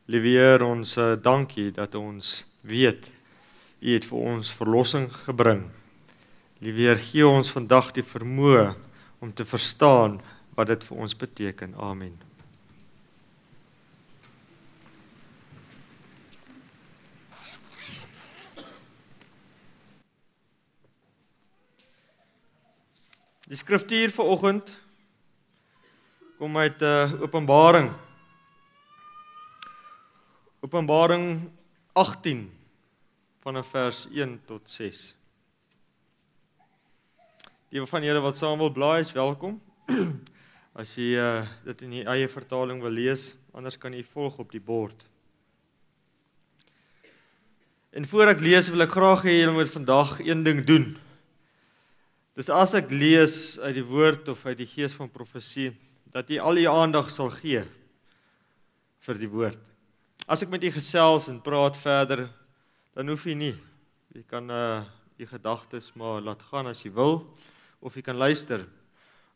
Liewe Heer, ons dankie dat ons weet, U het vir ons verlossing gebring. Liewe Heer, gee ons vandag die vermoë om te verstaan wat dit vir ons beteken. Amen. Die skriftuur vir oggend kom uit Openbaring. Openbaring 18 vanaf vers 1 tot 6. Die van julle wat saam wil blaai is welkom. As jy dit in die eie vertaling wil lees, anders kan jy volg op die bord. En voor ek lees wil ek graag hê julle moet vandag een ding doen. Dis as ek lees uit die woord of uit die gees van profesie, dat jy al die aandag sal gee vir die woord. As ek met jy gesels en praat verder, dan hoef jy nie. Jy kan die gedagtes maar laat gaan as jy wil, of jy kan luister.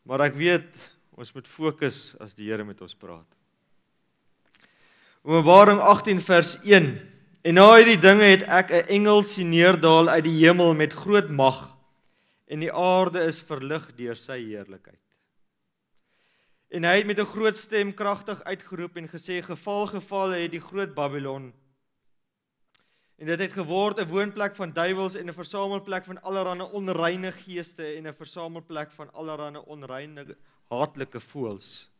Maar ek weet, ons moet fokus as die Here met ons praat. Openbaring 18 vers 1. En na hierdie dinge het ek 'n engel sien neerdaal uit die hemel met groot mag, en die aarde is verlig deur sy heerlikheid. En hy het met 'n groot stem kragtig uitgeroep en gesê, geval, geval het die groot Babylon. En dit het geword 'n woonplek van duiwels en 'n versamelplek van allerlei onreine geeste en 'n versamelplek van allerlei onreine haatlike voëls.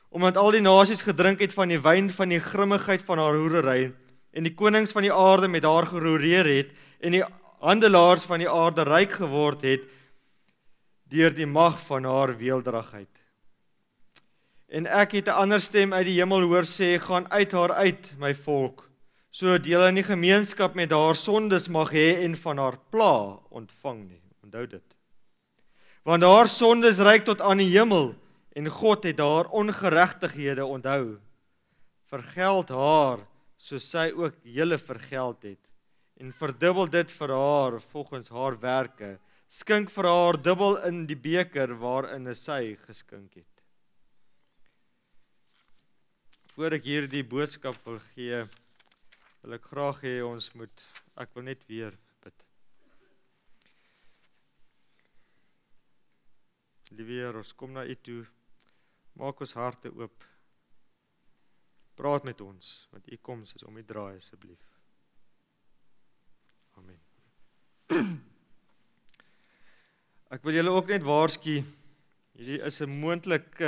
Omdat al die nasies gedrink het van die wyn van die grimmigheid van haar hoerery, en die konings van die aarde met haar geroereer het, en die handelaars van die aarde ryk geword het, deur die mag van haar weelderigheid. En ek het 'n ander stem uit die hemel hoor sê, gaan uit haar uit, my volk, sodat julle in die gemeenskap met haar sondes mag hê en van haar pla ontvang nie. Onthou dit. Want haar sondes reik tot aan die hemel, en God het haar ongeregtighede onthou. Vergeld haar, soos sy ook julle vergeld het, en verdubbel dit vir haar volgens haar werke. Skink vir haar dubbel in die beker waarin sy geskink het. Voor ek hierdie boodskap wil gee, wil ek graag hê ons moet, ek wil net weer bid. Liewe Heer, ons kom na U toe, maak ons harte oop, praat met ons, want U koms is om U draai asseblief. Amen. Ek wil julle ook net waarsku, hierdie is 'n moontlik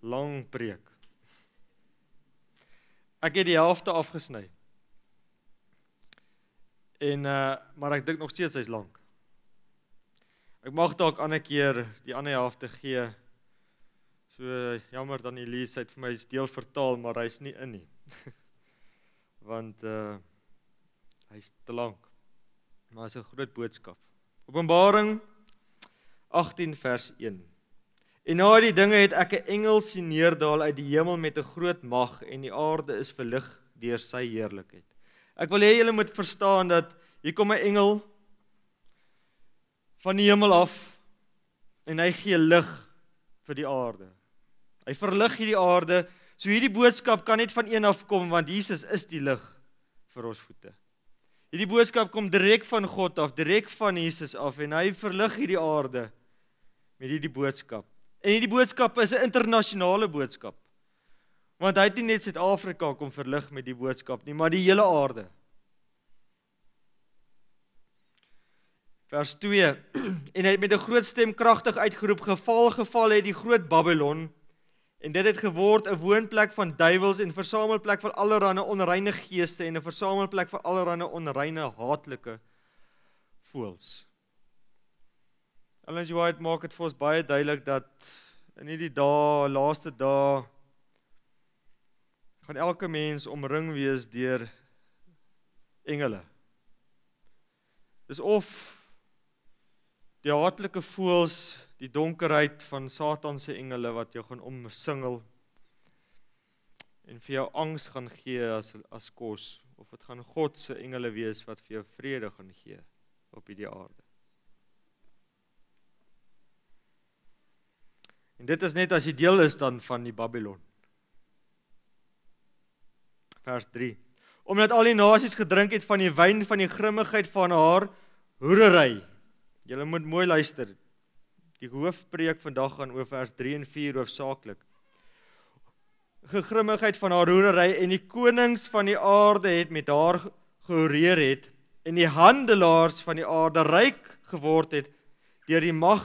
lang preek. Ek het die helfte afgesny. En maar ek dink nog steeds hy's lank. Ek mag dalk ander keer die ander helfte gee. So jammer dan Elise het vir my deel vertaal, maar hy's nie in nie. Want hy's te lank. Maar hy's 'n groot boodskap. Openbaring 18 vers 1. En na die dinge het ek 'n engel sien neerdaal uit die hemel met 'n groot mag, en die aarde is verlig deur sy heerlikheid. Ek wil hê julle moet verstaan dat hier kom 'n engel van die hemel af, en hy gee lig vir die aarde. Hy verlig hierdie aarde, so hierdie boodskap kan net van een af kom, want Jesus is die lig vir ons voete. Hierdie boodskap kom direk van God af, direk van Jesus af, en hy verlig hierdie aarde met hierdie boodskap. En hierdie boodskap is 'n internasionale boodskap, want hy het nie net Suid-Afrika kom verlig met die boodskap nie, maar die hele aarde. Vers 2, en hy het met 'n groot stem kragtig uitgeroep, geval, geval het die groot Babylon, en dit het geword 'n woonplek van duiwels en versamelplek van allerlei onreine geeste en 'n versamelplek van allerlei onreine haatlike voëls. Ellen G. White maak dit vir ons baie duidelik dat in hierdie dae, laaste dae, gaan elke mens omring wees deur engele. Dis of die haatlike voëls, die donkerheid van Satan se engele wat jou gaan omsingel en vir jou angs gaan gee as kos, of dit gaan God se engele wees wat vir jou vrede gaan gee op hierdie aarde. En dit is net as jy deel is dan van die Babylon. vers 3. Omdat al die nasies gedrink het van die wyn van die grimmigheid van haar hoerery. Julle moet mooi luister. Die hoofpreek vandag gaan oor vers 3 en 4 hoofsaaklik. Gegrimmigheid van haar hoerery en die konings van die aarde het met haar gehoreer het en die handelaars van die aarde ryk geword het deur die mag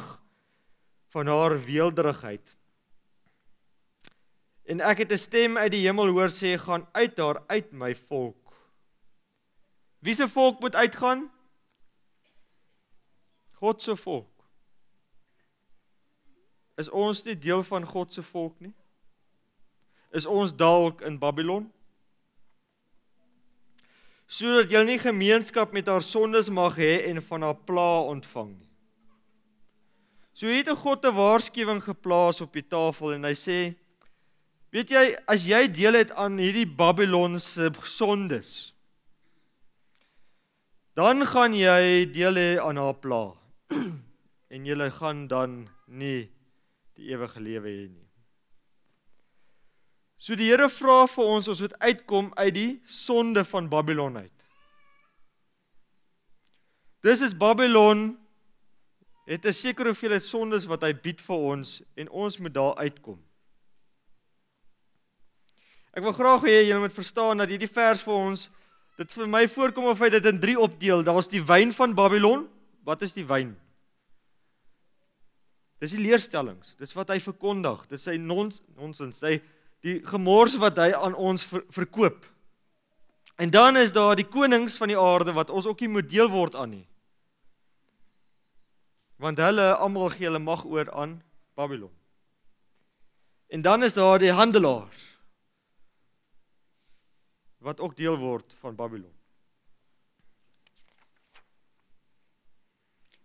van haar weelderigheid. En ek het 'n stem uit die hemel hoor sê, gaan uit daar uit my volk. Wie se volk moet uitgaan? God se volk. Is ons nie deel van God se volk nie? Is ons dalk in Babylon? Sodat jy nie gemeenskap met haar sondes mag hê en van haar pla ontvang nie. So het 'n God 'n waarskuwing geplaas op die tafel en hy sê, weet jy, as jy deel het aan hierdie Babylonse sondes, dan gaan jy deel hê aan haar pla. En jy gaan dan nie die ewige lewe hê nie. So die Here vra vir ons moet uitkom uit die sonde van Babylon uit. Dis is Babylon, het 'n sekere hoeveelheid sondes wat hy bied vir ons en ons moet daar uitkom. Ek wil graag hê julle moet verstaan dat hierdie vers vir ons, dit vir my voorkom of hy dit in 3 opdeel. Daar's die wyn van Babylon. Wat is die wyn? Dis die leerstellings, dis wat hy verkondig, dis sy nonsens, die gemors wat hy aan ons verkoop. En dan is daar die konings van die aarde wat ons ook nie moet deel word aan nie. Want hulle almal gee hulle mag oor aan Babylon. En dan is daar die handelaars wat ook deel word van Babylon.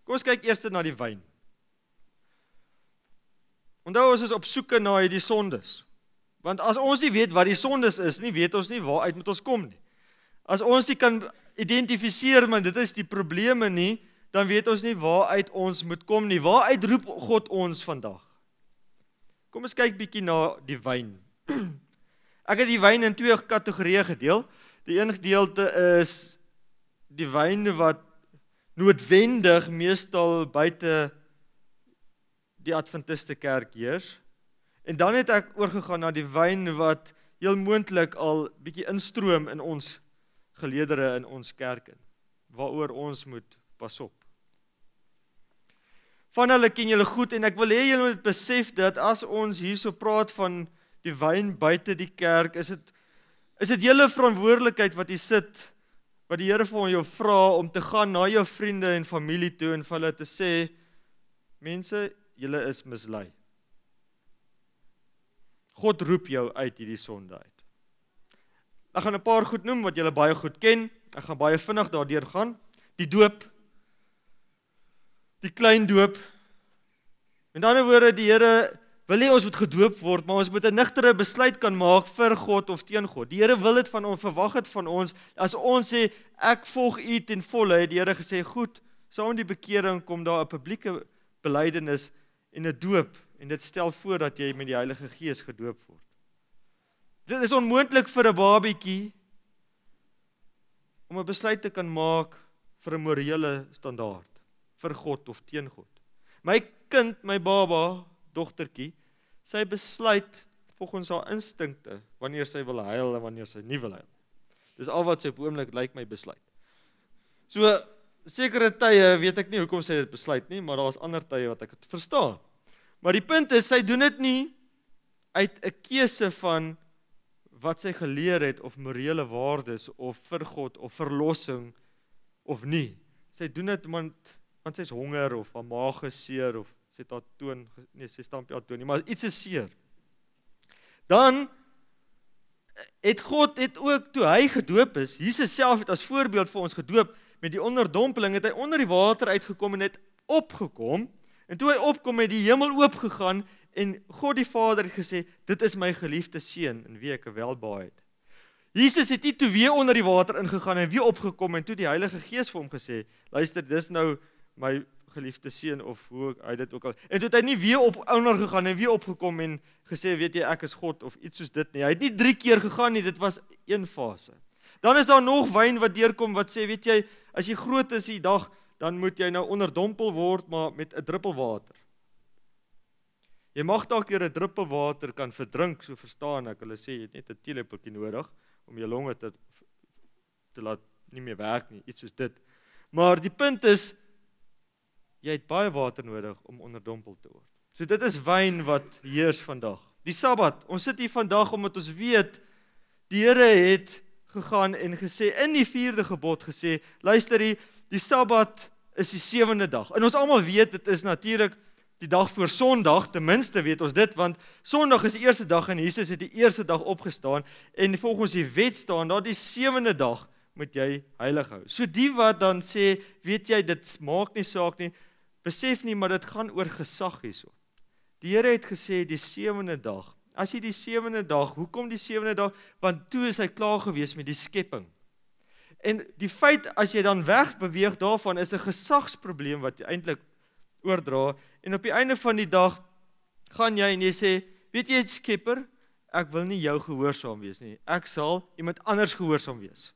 Kom ons kyk eers na die wyn. Onthou ons is op soeke na hierdie sondes. Want as ons nie weet wat die sondes is nie, weet ons nie waaruit moet ons kom nie. As ons nie kan identifiseer, maar dit is die probleme nie, dan weet ons nie waaruit ons moet kom nie. Waaruit roep God ons vandag? Kom ons kyk bietjie na die wyn. Ek het die wyn in 2 kategorieë gedeel. Die een gedeelte is die wyn wat noodwendig meestal buite die Adventiste kerk heers. En dan het ek oorgegaan na die wyn wat heel moontlik al bietjie instroom in ons geleedere in ons kerk in, waaroor ons moet pas op. Van hulle ken julle goed en ek wil hê julle moet besef dat as ons hierso praat van die wyn buite die kerk, is dit julle verantwoordelikheid wat jy sit, wat die Here vir jou vra om te gaan na jou vriende en familie toe en vir hulle te sê, mense, julle is mislei. God roep jou uit hierdie sonde uit. Ek gaan 'n paar goed noem wat julle baie goed ken. Ek gaan baie vinnig daardeur gaan. Die doop. Die klein doop. Met ander woorde, die Here wil hê ons moet gedoop word, maar ons moet 'n nugtere besluit kan maak vir God of teen God. Die Here wil dit van ons, verwag dit van ons. As ons sê, ek volg U ten volle, het die Here gesê, goed, saam met die bekering kom daar 'n publieke belydenis en 'n doop. En dit stel voor dat jy met die Heilige Gees gedoop word. Dit is onmoontlik vir 'n babietjie om 'n besluit te kan maak vir 'n morele standaard, vir God of teen God. My kind, my baba, dogtertjie, sy besluit volgens haar instinkte wanneer sy wil huil en wanneer sy nie wil huil. Dis al wat sy op oomblik lyk my besluit. So, sekere tye weet ek nie hoekom sy dit besluit nie, maar daar's ander tye wat ek het verstaan. Maar die punt is, sy doen dit nie uit 'n keuse van wat sy geleer het, of morele waardes, of vir God, of verlossing, of nie. Sy doen dit want sy's honger, of haar maag is seer, of sy het haar toon, nee, sy stamp haar toon nie, maar iets is seer. Dan het God ook, toe hy gedoop is, Jesus self het as voorbeeld vir ons gedoop, met die onderdompeling, het hy onder die water uitgekom en het opgekom, en toe hy opkom het die hemel oopgegaan en God die Vader het gesê, dit is my geliefde seun in wie ek welbehae het. Jesus het nie toe weer onder die water ingegaan en weer opgekom en toe die Heilige Gees vir hom gesê, luister, dis nou my geliefde seun of hoe hy dit ook al. En toe het hy nie weer onder gegaan en weer opgekom en gesê, weet jy, ek is God of iets soos dit nie. Hy het nie 3 keer gegaan nie, dit was een fase. Dan is daar nog wyn wat deurkom wat sê, weet jy, as jy groot is die dag, dan moet jy nou onderdompel word, maar met 'n druppel water. Jy mag dalk deur 'n druppel water kan verdrink, so verstaan ek. Hulle sê jy het net 'n teelepeltjie nodig om jou longe te laat nie meer werk nie, iets soos dit. Maar die punt is, jy het baie water nodig om onderdompel te word. So dit is wyn wat heers vandag. Die Sabbat, ons sit hier vandag omdat ons weet, die Here het gegaan en gesê, in die 4de gebod gesê, luister die Sabbat is die 7de dag. En ons almal weet, dit is natuurlik die dag voor Sondag, ten minste weet ons dit, want Sondag is die eerste dag en Jesus het die eerste dag opgestaan en volgens die wet staan, daar die 7de dag moet jy heilig hou. So die wat dan sê, weet jy, dit maak nie saak nie, besef nie, maar dit gaan oor gesag hierso. Die Here het gesê die 7de dag. As jy die 7de dag, hoekom die 7de dag? Want toe is hy klaar gewees met die skepping. En die feit, as jy dan wegbeweeg daarvan, is 'n gesagsprobleem wat jy eintlik oordra, en op die einde van die dag, gaan jy en jy sê, weet jy, Skepper, ek wil nie jou gehoorsaam wees nie, ek sal iemand anders gehoorsaam wees.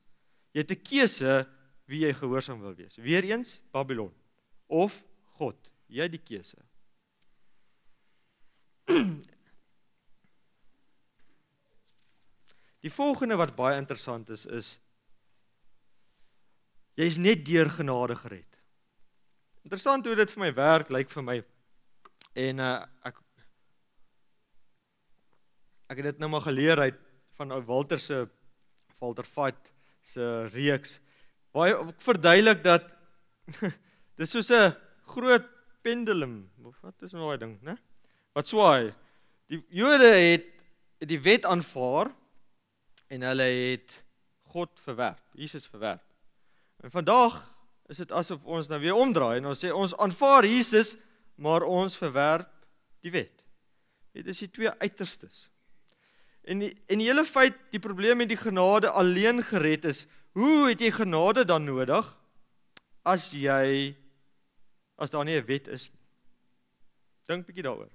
Jy het 'n keuse wie jy gehoorsaam wil wees. Weereens, Babylon, of God, jy die keuse. Die volgende wat baie interessant is, jy is net deur genade gered. Interessant hoe dit vir my werk, lyk vir my. En ek het dit nou maar geleer uit van Walter Veit se reeks. Waar hy verduidelik dat dis soos 'n groot pendulum, of wat is nou daai ding, né? Wat swaai. Die Jode het die wet aanvaar en hulle het God verwerp, Jesus verwerp. En vandag is dit asof ons nou weer omdraai en ons sê ons aanvaar Jesus, maar ons verwerp die wet. Dit is die twee uiterstes. En die hele feit, die probleem met die genade alleen gered is, hoe het jy genade dan nodig as daar nie 'n wet is nie? Dink bietjie daaroor.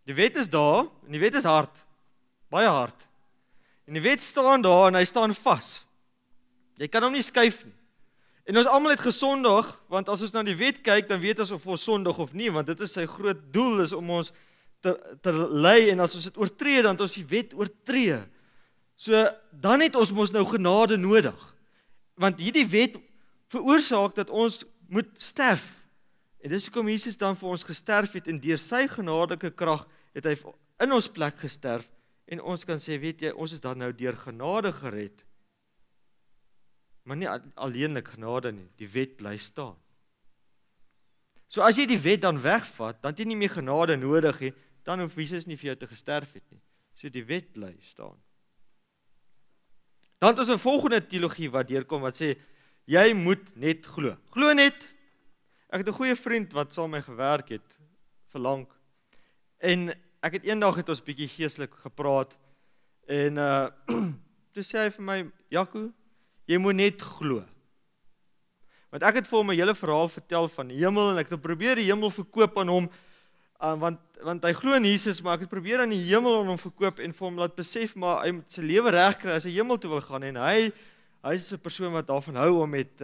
Die wet is daar en die wet is hard, baie hard. En die wet staan daar en hy staan vas. Jy kan hom nie skuif nie. En ons almal het gesondig, want as ons na die wet kyk, dan weet ons of ons sondig of nie, want dit is sy groot doel, is om ons te lei, en as ons dit oortree, dan het ons die wet oortree. So, dan het ons mos nou genade nodig. Want hierdie wet veroorsaak dat ons moet sterf. En dis hoekom Jesus dan vir ons gesterf het, en deur sy genadelike krag het hy in ons plek gesterf, en ons kan sê, weet jy, ons is dan nou deur genade gered, maar nie alleenlik genade nie, die wet bly staan. So as jy die wet dan wegvat, dan het jy nie meer genade nodig nie, dan hoef Jesus nie vir jou te gesterf het nie. So die wet bly staan. Dan het ons 'n volgende teologie wat deurkom wat sê, jy moet net glo. Glo net. Ek het 'n goeie vriend wat saam met my gewerk het vir lank. En ek het eendag het ons bietjie geestelik gepraat en toe sê hy vir my, Jaco, jy moet net glo. Want ek het vir hom 'n hele verhaal vertel van die hemel en ek het probeer die hemel verkoop aan hom, want hy glo in Jesus, maar ek het probeer aan die hemel aan hom verkoop en vir hom laat besef, maar hy moet sy lewe regkry as hy hemel toe wil gaan, en hy is 'n persoon wat daarvan hou om met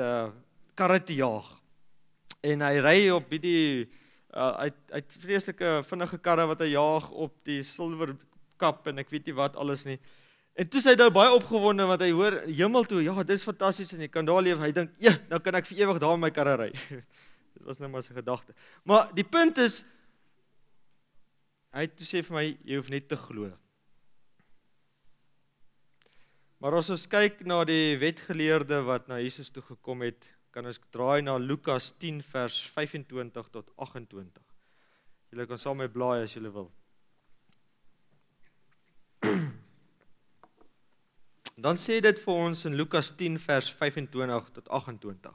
karre te jaag. En hy ry op die uit vreeslike vinnige karre wat hy jaag op die Silverkap en ek weet nie wat alles nie. En toe is hy nou baie opgewonde want hy hoor hemel toe, ja, dit is fantasties en jy kan daar leef. Hy dink, ja, nou kan ek vir ewig daar in my karre ry. Dit was nou maar sy gedagte. Maar die punt is, hy het toe sê vir my, jy hoef net te glo. Maar as ons kyk na die wetgeleerde wat na Jesus toe gekom het, kan ons draai na Lukas 10 vers 25 tot 28. Julle kan saam met blaai as julle wil. Dan sê dit vir ons in Lukas 10 vers 25 tot 28.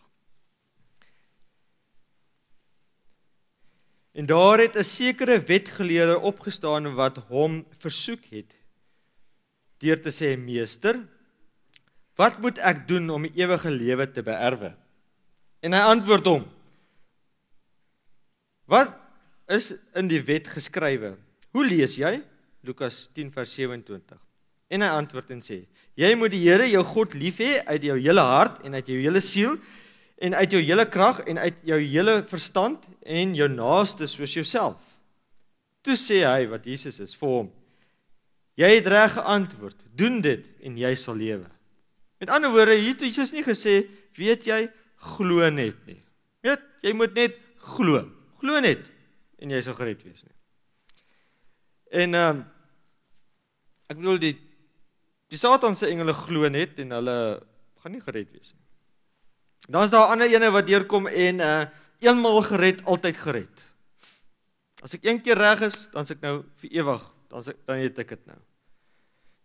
En daar het 'n sekere wetgeleerde opgestaan wat hom versoek het, deur te sê, Meester, wat moet ek doen om die ewige lewe te beerwe? En hy antwoord hom, Wat is in die wet geskrywe? Hoe lees jy? Lukas 10 vers 27. En hy antwoord en sê, jy moet die Here jou God lief hê uit jou hele hart en uit jou hele siel en uit jou hele krag en uit jou hele verstand en jou naaste soos jouself. Toe sê hy wat Jesus is vir hom, jy het reg geantwoord, doen dit en jy sal lewe. Met ander woorde, hier het Jesus nie gesê, weet jy, glo net nie. Weet, jy moet net glo. Glo net en jy sal gered wees nie. En ek bedoel die Satan se engele glo net en hulle gaan nie gered wees nie. Dan is daar 'n ander ene wat deurkom en eenmal gered, altyd gered. As ek een keer reg is, dan is ek nou vir ewig, dan het ek dit nou.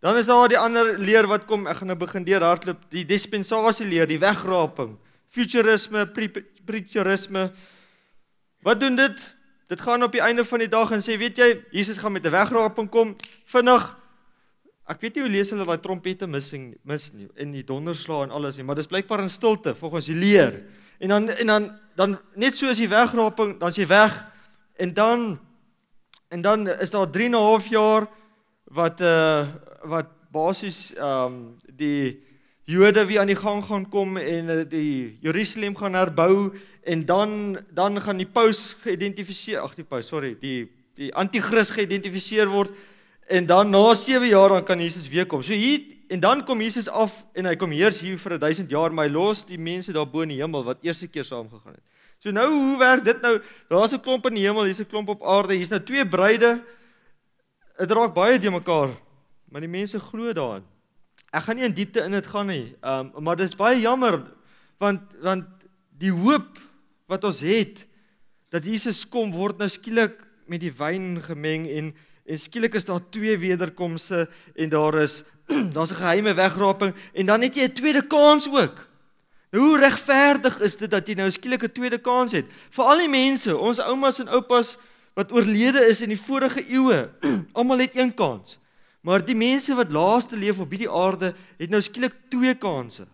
Dan is daar die ander leer wat kom, ek gaan nou begin deurhardloop, die dispensasieleer, die wegraping, futurisme, preterisme. Wat doen dit? Dit gaan op die einde van die dag en sê, weet jy, Jesus gaan met 'n wegraping kom, vinnig. Ek weet nie hoe lees hulle daai trompette mis nie, en die donderslae en alles nie, maar dis blykbaar in stilte, volgens die leer. En dan net so as die wegraping, dan is jy weg, en dan is daar 3,5 jaar, wat basies die Jode wie aan die gang gaan kom, en die Jerusalem gaan herbou, en dan gaan die paus geïdentifiseer, die antichrist geïdentifiseer word, en dan na 7 jaar dan kan Jesus weer kom. So hier, en dan kom Jesus af, en hy kom heers hier vir 1000 jaar, maar hy los die mense daar bo in die hemel, wat eerste keer saamgegaan het. So nou, hoe werk dit nou? Daar is 'n klomp in die hemel, hier is 'n klomp op aarde, hier is nou 2 bruide, het raak baie die mekaar, maar die mense glo daarin. Ek gaan nie in diepte in dit gaan nie, maar dit is baie jammer, want die hoop wat ons het, dat Jesus kom, word nou skielik met die wyn gemeng, en skielik is daar 2 wederkomste, en daar's 'n geheime wegraping, en dan het jy 'n tweede kans ook. Nou, hoe regverdig is dit, dat jy nou skielik 'n tweede kans het? Vir al die mense, ons oumas en oupas, wat oorlede is in die vorige eeue, almal het 1 kans. Maar die mense wat laaste leef op hierdie aarde, het nou skielik 2 kansse.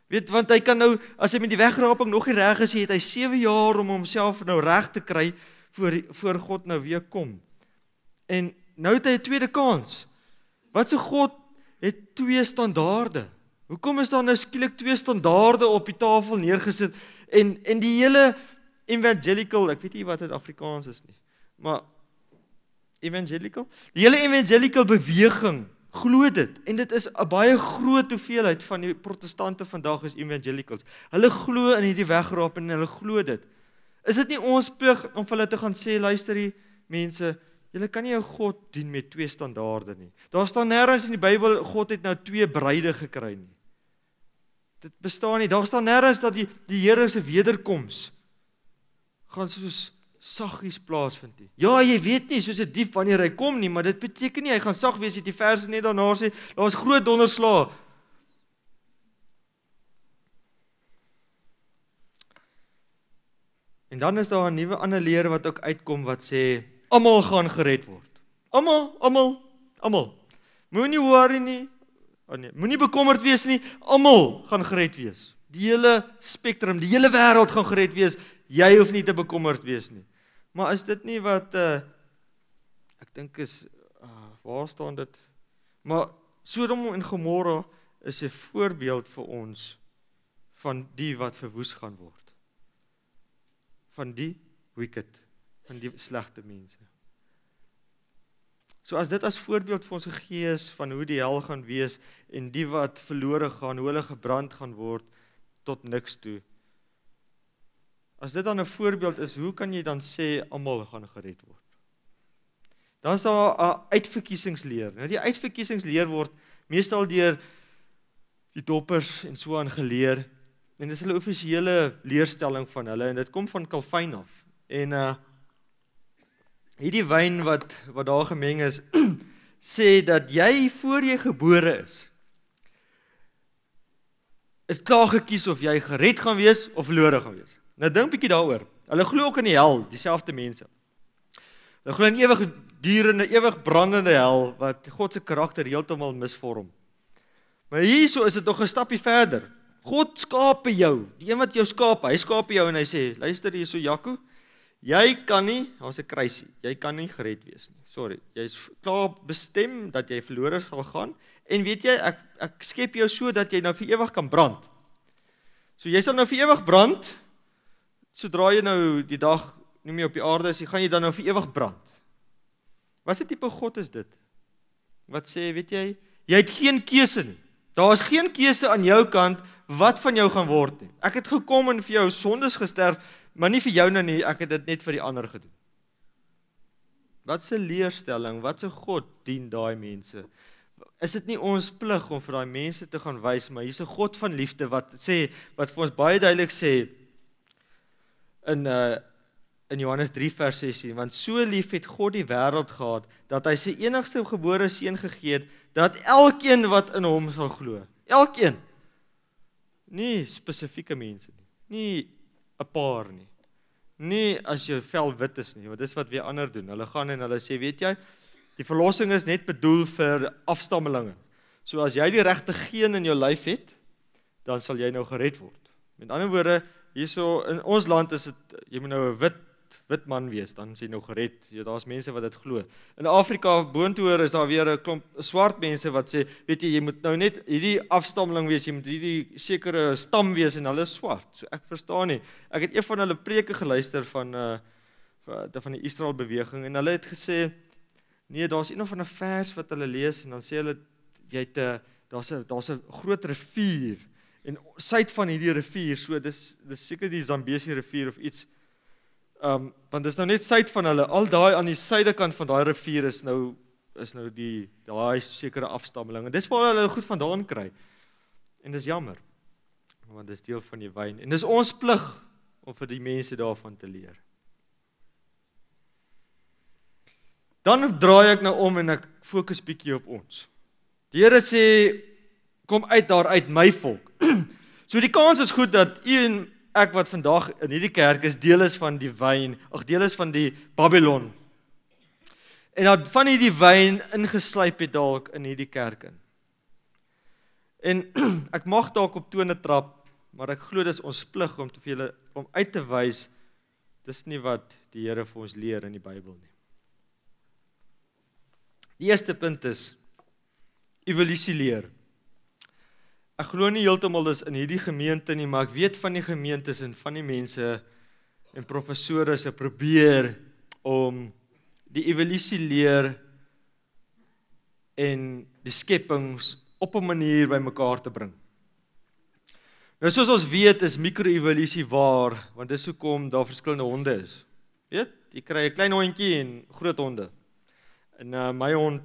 Weet, want hy kan nou, as hy met die wegraping nog nie reg is, het hy 7 jaar om homself nou reg te kry, voor God nou weer kom. En nou het hy 'n tweede kans. Wat se God het 2 standaarde? Hoekom is daar nou skielik 2 standaarde op die tafel neergesit? En die hele evangelical, ek weet nie wat dit Afrikaans is nie, maar evangelical? Die hele evangelical beweging, glo dit, en dit is 'n baie groot hoeveelheid van die protestante vandag is evangelicals. Hulle glo in hierdie wegraping en hulle glo dit. Is dit nie ons plig om vir hulle te gaan sê, luister die mense, julle kan nie jou God dien met 2 standaarde nie. Daar staan nêrens in die Bybel, God het nou 2 bruide gekry nie. Dit bestaan nie, daar staan nêrens dat die Here se wederkoms gaan soos saggies plaasvind nie. Ja, jy weet nie soos 'n dief wanneer hy kom nie, maar dit beteken nie hy gaan sag wees, die verse net daarna sê, daar was groot donderslae. En dan is daar 'n nuwe ander leer wat ook uitkom wat sê, almal gaan gered word. Almal. Moenie worry nie, moenie bekommerd wees nie, almal gaan gered wees. Die hele spektrum, die hele wêreld gaan gered wees, jy hoef nie te bekommerd wees nie. Maar is dit nie wat, ek dink is, waar staan dit? Maar Sodom en Gomorra is 'n voorbeeld vir ons van die wat verwoes gaan word. Van die wicked, van die slegte mense. So as dit as voorbeeld vir ons gegee is van hoe die hel gaan wees en die wat verlore gaan, hoe hulle gebrand gaan word tot niks toe. As dit dan 'n voorbeeld is, hoe kan jy dan sê almal gaan gered word? Dan is daar 'n uitverkiesingsleer. Nou die uitverkiesingsleer word meestal deur die doppers en so aan geleer. En dis hulle offisiële leerstelling van hulle en dit kom van Calvin af. En hierdie wyn wat daar gemeng is, sê dat jy voor jy gebore is klaar gekies of jy gered gaan wees of verlore gaan wees. Nou dink bietjie daaroor. Hulle glo ook in die hel, dieselfde mense. Hulle glo in ewig durende, ewig brandende hel wat God se karakter heeltemal misvorm. Maar hierso is dit nog 'n stappie verder. God skaap jou, die een wat jou skaap, hy skaap jou en hy sê, luister hierso Jaco, Jy kan nie, daar's 'n kruisie, jy kan nie gered wees nie. Sorry, jy's klaar bestem dat jy verlore sal gaan. En weet jy, ek skep jou so dat jy nou vir ewig kan brand. So jy sal nou vir ewig brand, sodra jy nou die dag nie meer op die aarde is, gaan jy dan nou vir ewig brand. Wat 'n tipe God is dit? Wat sê, weet jy het geen keuse nie. Daar is geen keuse aan jou kant wat van jou gaan word nie. Ek het gekom en vir jou sondes gesterf, maar nie vir jou nou nie, ek het dit net vir die ander gedoen. Wat 'n leerstelling, wat 'n God dien daai mense? Is dit nie ons plig om vir daai mense te gaan wys, maar hier's 'n God van liefde wat vir ons baie duidelik sê in Johannes 3 vers 16, want so lief het God die wêreld gehad, dat hy sy enigste gebore seun gegee het, dat elkeen wat in hom sal glo, elkeen, nie spesifieke mense nie 'n paar nie, nie as jou vel wit is nie, want dis wat weer ander doen, hulle gaan en hulle sê, weet jy, die verlossing is net bedoel vir afstammelinge, so as jy die regte geen in jou lyf het, dan sal jy nou gered word. Met ander woorde, hierso in ons land is dit, jy moet nou 'n wit man wees, dan is jy nou gered. Ja, daar's mense wat dit glo. In Afrika boontoe is daar weer 'n klomp swart mense wat sê, weet jy moet nou net hierdie afstammeling wees, jy moet hierdie sekere stam wees en hulle is swart. So ek verstaan nie. Ek het een van hulle preke geluister van die Israel beweging en hulle het gesê, nee, daar's een of ander vers wat hulle lees en dan sê hulle daar's 'n groot rivier en suid van hierdie rivier, so dis seker die Zambesi rivier of iets. Want dis nou net suid van hulle, al daai aan die suidekant van daai rivier is nou daai sekere afstammeling. En dis waar hulle goed vandaan kry. En dis jammer, want dis deel van die wyn. En dis ons plig om vir die mense daarvan te leer. Dan draai ek nou om en ek fokus bietjie op ons. Die Here sê, kom uit daaruit my volk. So die kans is goed dat u en ek wat vandag in hierdie kerk is, deel is van die wyn, deel is van die Babylon. En dat van hierdie wyn ingeslyp het dalk in hierdie kerk in. En ek mag dalk op tone trap, maar ek glo dis ons plig om uit te wys, dis nie wat die Here vir ons leer in die Bybel nie. Die eerste punt is, evolusie leer. Ek glo nie heeltemal dis in hierdie gemeente nie, maar ek weet van die gemeentes en van die mense en professore se probeer om die evolusie leer en die skepings op 'n manier by mekaar te bring. Nou soos ons weet is mikroevolusie waar, want dis hoekom daar verskillende honde is. Weet, jy kry 'n klein hondjie en groot honde. En my hond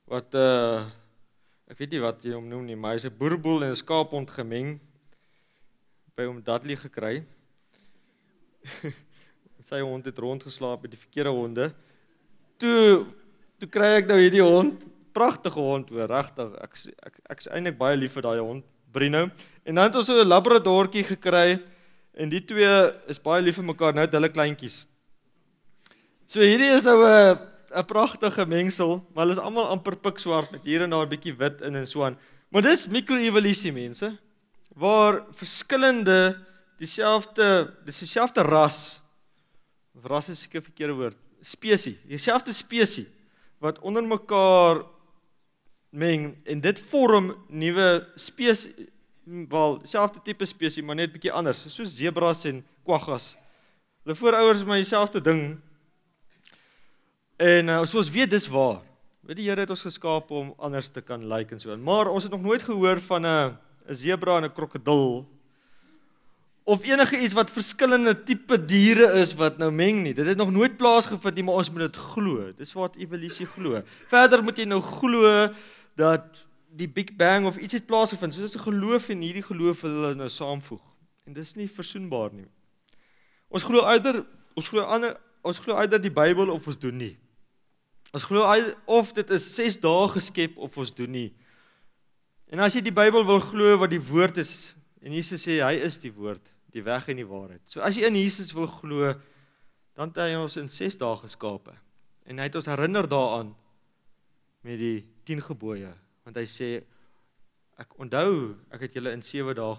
wat ek weet nie wat jy hom noem nie, maar hy is 'n boerboel en 'n skaaphond gemeng by hom Dudley gekry. Sy hond het rondgeslaap met die verkeerde honde. Toe kry ek nou hierdie hond, pragtige hond hoor, regtig. Ek is eintlik baie lief vir daai hond, Bruno. En dan het ons so 'n labradortjie gekry en die twee is baie lief vir mekaar, nou het hulle kleintjies. So hierdie is nou 'n pragtige mengsel, maar hulle is almal amper pikswart met hier en daar 'n bietjie wit in en so aan. Maar dis mikroevolusie mense, waar verskillende dieselfde ras, of ras is seker 'n verkeerde woord, spesie, dieselfde spesie wat onder mekaar meng en dit vorm nuwe spesie, wel dieselfde tipe spesie, maar net bietjie anders, soos zebras en quaggas. Hulle voorouers is maar dieselfde ding. En soos weet dis waar. Weet die Here het ons geskaap om anders te kan lyk en so. Maar ons het nog nooit gehoor van 'n zebra en 'n krokodil of enige iets wat verskillende tipe diere is wat nou meng nie. Dit het nog nooit plaasgevind nie, maar ons moet dit glo. Dis wat evolusie glo. Verder moet jy nou glo dat die Big Bang of iets het plaasgevind. So dis 'n geloof en hierdie geloof wil hulle nou saamvoeg. En dis nie versoenbaar nie. Ons glo eider die Bybel of ons doen nie. Ons glo of dit is 6 dae geskep of ons doen nie. En as jy die Bybel wil glo wat die woord is, en Jesus sê hy is die woord, die weg en die waarheid. So as jy in Jesus wil glo, dan het hy ons in 6 dae geskape. En hy het ons herinner daaraan met die 10 gebooie, want hy sê ek onthou, ek het julle in 7 dae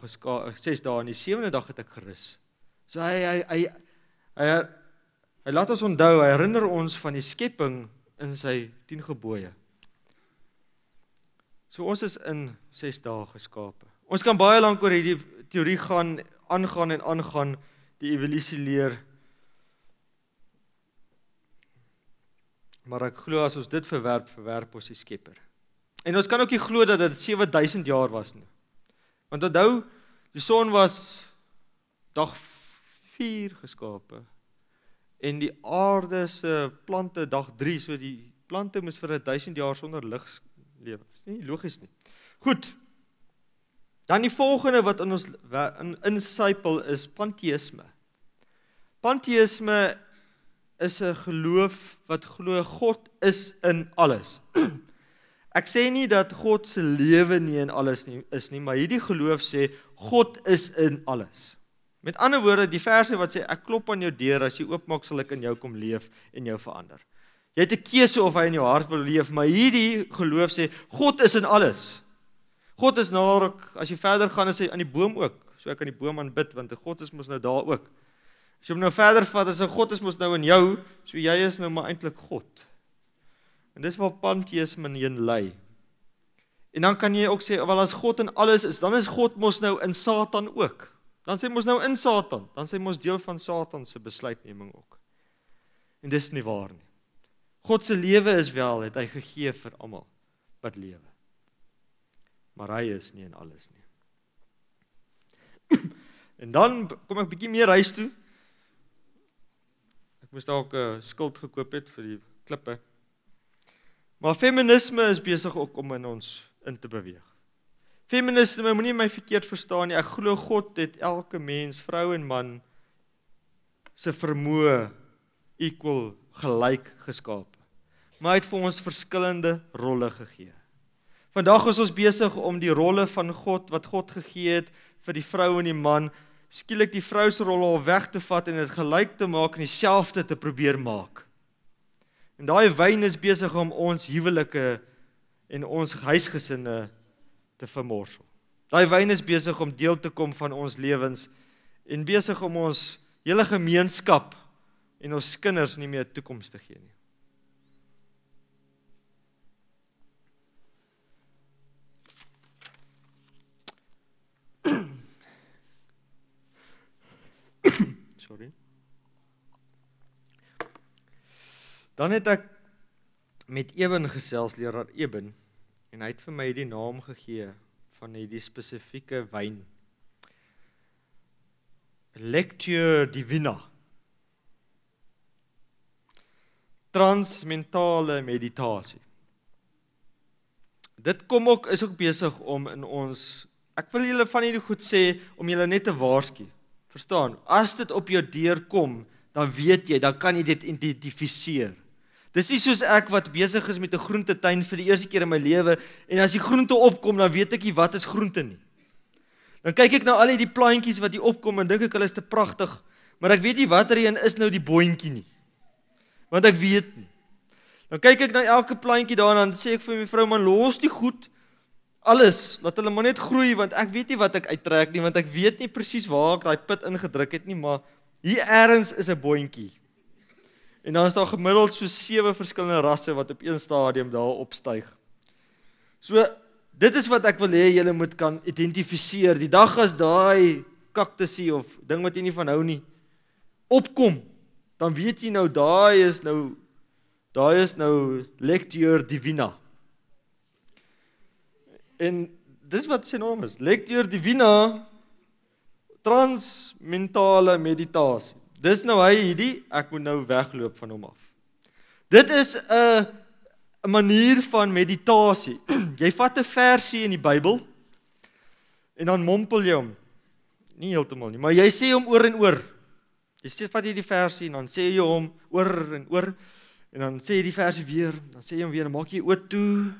6 dae en die 7de dag het ek gerus. So hy Hy laat ons onthou, hy herinner ons van die skepping in sy 10 gebooie. So ons is in 6 dae geskape. Ons kan baie lank oor hierdie teorie aangaan, die evolusie leer. Maar ek glo as ons dit verwerp ons die Skepper. En ons kan ook nie glo dat dit 7000 jaar was nie. Want onthou, die son was dag 4 geskape. En die aarde se plante dag 3, so die plante moes vir 1000 jaar sonder lig lewe. Dit is nie logies nie. Goed. Dan die volgende wat in ons insypel is pantheïsme. Pantheïsme is 'n geloof wat glo God is in alles. Ek sê nie dat God se lewe nie in alles is nie, maar hierdie geloof sê God is in alles. Met ander woorde, die verse wat sê ek klop aan jou deur, as jy oopmaak sal ek in jou kom leef en jou verander. Jy het 'n keuse of hy in jou hart wil leef, maar hierdie geloof sê God is in alles. God is nader, as jy verder gaan is hy aan die boom ook. So ek kan die boom aanbid want God is mos nou daar ook. As jy hom nou verder vat, as God is mos nou in jou, so jy is nou maar eintlik God. En dis waar pantheïsme heen lei. En dan kan jy ook sê, wel as God in alles is, dan is God mos nou in Satan ook. Dan sê mos nou in Satan, dan sê mos deel van Satan se besluitneming ook. En dis nie waar nie. God se lewe is wel, het hy gegee vir almal wat lewe. Maar hy is nie in alles nie. En dan kom ek bietjie meer huis toe. Ek moes dalk 'n skild gekoop het vir die klippe. Maar feminisme is besig ook om in ons in te beweeg. Feminisme, moenie my verkeerd verstaan nie, ek glo God het elke mens, vrou en man, se vermoë equal, gelyk geskaap. Maar hy het vir ons verskillende rolle gegee. Vandag is ons besig om die rolle van God, wat God gegee het, vir die vrou en die man, skielik die vrou se rol al weg te vat en dit gelyk te maak en dieselfde te probeer maak. En daai wyn is besig om ons huwelike en ons huisgesinne te vermorsel. Daai wyn is besig om deel te kom van ons lewens en besig om ons hele gemeenskap en ons kinders nie meer toekoms te gee nie. Sorry. Dan het ek met Eben gesels, leraar Eben, en hy het vir my die naam gegee van hierdie spesifieke wyn. Lectio Divina. Transmentale meditasie. Dit kom ook, is ook besig om in ons, ek wil julle van hierdie goed sê, om julle net te waarsku. Verstaan, as dit op jou deur kom, dan weet jy, dan kan jy dit identifiseer. Dis nie soos ek wat besig is met 'n groentetuin vir die eerste keer in my lewe, en as die groente opkom, dan weet ek nie wat is groente nie. Dan kyk ek na al die plantjies wat hier opkom, en dink ek hulle is te pragtig, maar ek weet nie wat er een is nou die boontjie nie, want ek weet nie. Dan kyk ek na elke plantjie daar, en dan sê ek vir my vrou, man, los die goed, alles, laat hulle maar net groei, want ek weet nie wat ek uittrek nie, want ek weet nie presies waar ek daai put ingedruk het nie, maar hier ergens is 'n boontjie. En dan is daar gemiddeld so 7 verskillende rasse wat op een stadium daar opstyg. So, dit is wat ek wil hê julle moet kan identifiseer. Die dag as daai kaktusie of ding wat jy nie van hou nie, opkom, dan weet jy nou, daai is nou Lectio Divina. En dis wat sy naam is, Lectio Divina, transmentale meditasie. Dis nou hy hierdie, ek moet nou wegloop van hom af. Dit is 'n manier van meditasie. Jy vat 'n versie in die Bybel, en dan mompel jy hom. Nie heeltemal nie, maar jy sê hom oor en oor. Vat jy die versie, en dan sê jy hom oor en oor, en dan sê jy die versie weer, dan sê jy hom weer, dan maak jy oor toe,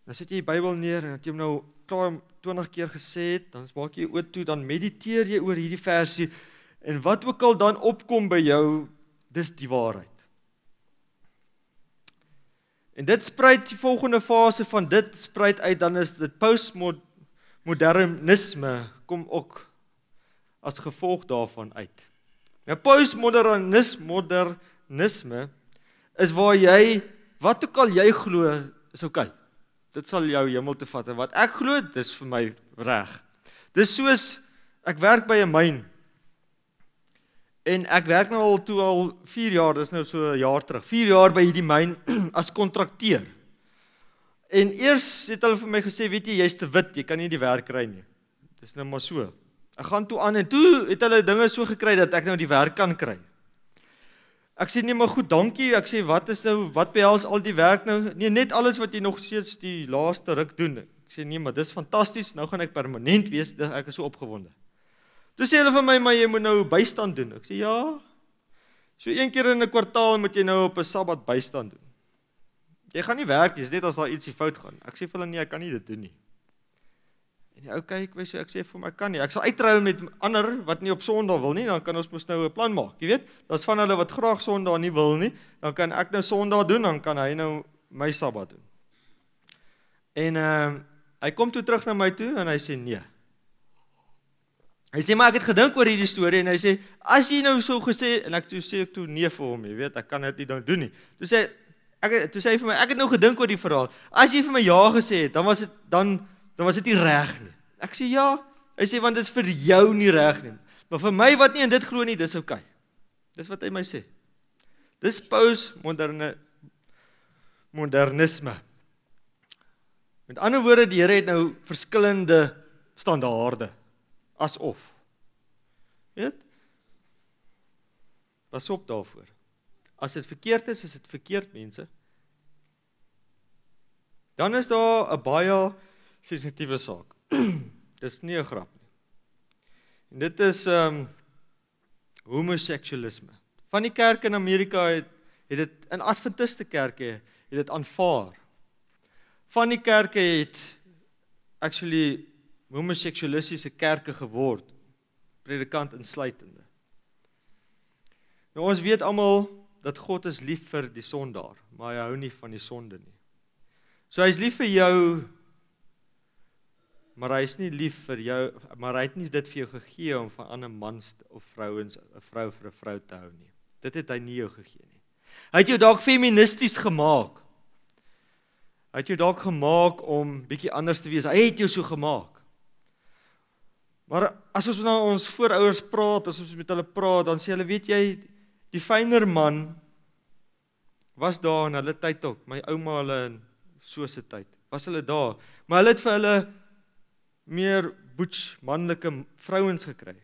dan sit jy die Bybel neer, en dat jy hom nou klaar 20 keer gesê het, dan maak jy oor toe, dan mediteer jy oor hierdie versie, en wat ook al dan opkom by jou, dis die waarheid. En dit spruit die volgende fase van dit spruit uit, dan is dit postmodernisme, kom ook as gevolg daarvan uit. Nou postmodernisme is waar jy, wat ook al jy glo, is oukei. Dit sal jou hemel toe vat, en wat ek glo, dis vir my reg. Dis soos, ek werk by 'n myn, en ek werk nou al 4 jaar, dis nou so 'n jaar terug, 4 jaar by hierdie myn, as kontrakteur. En eers het hulle vir my gesê, weet jy, jy's te wit, jy kan nie die werk kry nie. Dis nou maar so. Ek gaan toe aan, en toe het hulle dinge so gekry, dat ek nou die werk kan kry. Ek sê, nee, maar goed, dankie, ek sê, wat behels al die werk nou? Nee, net alles wat jy nog steeds die laaste ruk doen. Ek sê, nee, maar dis fantasties, nou gaan ek permanent wees, ek is so opgewonde. Toe sê hulle vir my, maar jy moet nou bystand doen. Ek sê, ja, so 1 keer in 'n kwartaal moet jy nou op 'n Sabbat bystand doen. Jy gaan nie werk, dis net as daar ietsie fout gaan. Ek sê vir hulle, nee, ek kan nie dit doen nie. En die ou kyk, ek sê vir my, ek kan nie. Ek sal uitruil met ander wat nie op Sondag wil nie, dan kan ons mos nou 'n plan maak. Jy weet, daar's van hulle wat graag Sondag nie wil nie, dan kan ek nou Sondag doen, dan kan hy nou my Sabbat doen. En hy kom toe terug na my toe en hy sê nee. Hy sê, maar ek het gedink oor hierdie storie en hy sê, as jy nou so gesê, en ek sê nee vir hom, jy weet, ek kan dit nie dan doen nie. Toe sê hy vir my, ek het nou gedink oor die verhaal. As jy vir my ja gesê het, dan was dit nie reg nie. Ek sê ja, hy sê, want dit is vir jou nie reg nie. Maar vir my wat nie in dit glo nie, dis oukei. Dis wat hy my sê. Dis postmodernisme. Met ander woorde, die Here het nou verskillende standaarde. Asof. Weet? Pas op daarvoor. As dit verkeerd is dit verkeerd, mense. Dan is daar 'n baie sensitiewe saak. Dis nie 'n grap nie. En dit is homoseksualisme. Van die kerke in Amerika het dit, in Adventiste kerke het dit aanvaar. Van die kerke het actually homoseksualistiese kerke geword, predikant insluitende. Nou ons weet almal dat God is lief vir die sondaar, maar hy hou nie van die sonde nie. So hy is lief vir jou, maar hy is nie lief vir jou, maar hy het nie dit vir jou gegee om van ander mans of vrouens 'n vrou vir 'n vrou te hou nie. Dit het hy nie jou gegee nie. Hy het jou dalk feministies gemaak. Hy het jou dalk gemaak om bietjie anders te wees. Hy het jou so gemaak. Maar as ons nou ons voorouers praat, as ons met hulle praat, dan sê hulle, weet jy, die fyner man was daar in hulle tyd ook, my ouma hulle in so 'n tyd, was hulle daar, maar hulle het vir hulle meer butch, manlike vrouens gekry.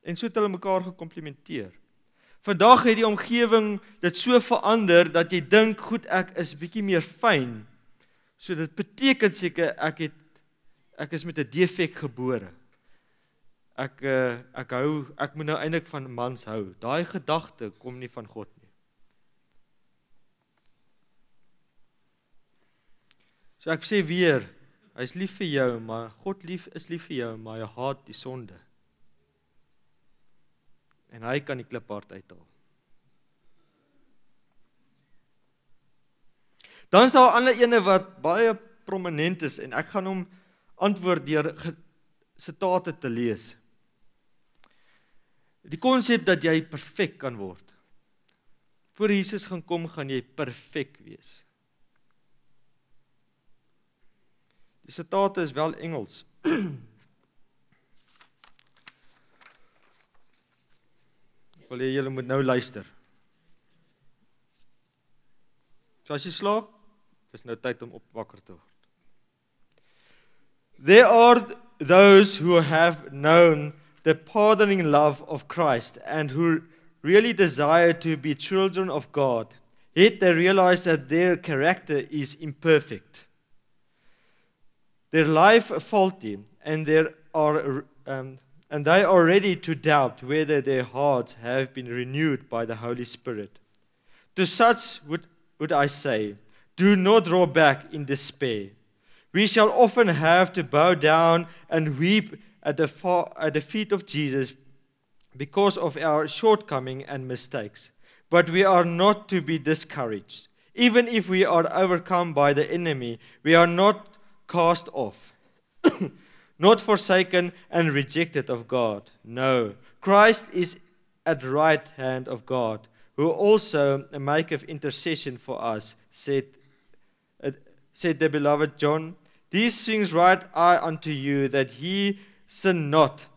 En so het hulle mekaar gekomplimenteer. Vandag het die omgewing dit so verander, dat jy dink, goed, ek is bietjie meer fyn, so dit beteken seker, ek is met 'n defek gebore. Ek moet nou eintlik van mans hou. Daai gedagte kom nie van God nie. So ek sê weer, hy is lief vir jou, maar God is lief vir jou, maar hy haat die sonde. En hy kan die kliphard uithaal. Dan is daar 'n ander ene wat baie prominent is, en ek gaan hom antwoord deur sitate te lees. Die konsep dat jy perfek kan word. Voor Jesus gaan kom, gaan jy perfek wees. Die sitate is wel Engels. Ek wil hê julle moet nou luister. So as jy slaap, is nou tyd om wakker te word. There are those who have known the pardoning love of Christ and who really desire to be children of God, yet they realize that their character is imperfect, their life faulty, and they are ready to doubt whether their hearts have been renewed by the Holy Spirit. To such would I say, do not draw back in despair. We shall often have to bow down and weep at the feet of Jesus because of our shortcoming and mistakes. But we are not to be discouraged. Even if we are overcome by the enemy, we are not cast off, not forsaken and rejected of God. No, Christ is at the right hand of God, who also maketh intercession for us, said the beloved John. These things write I unto you, that ye sin not.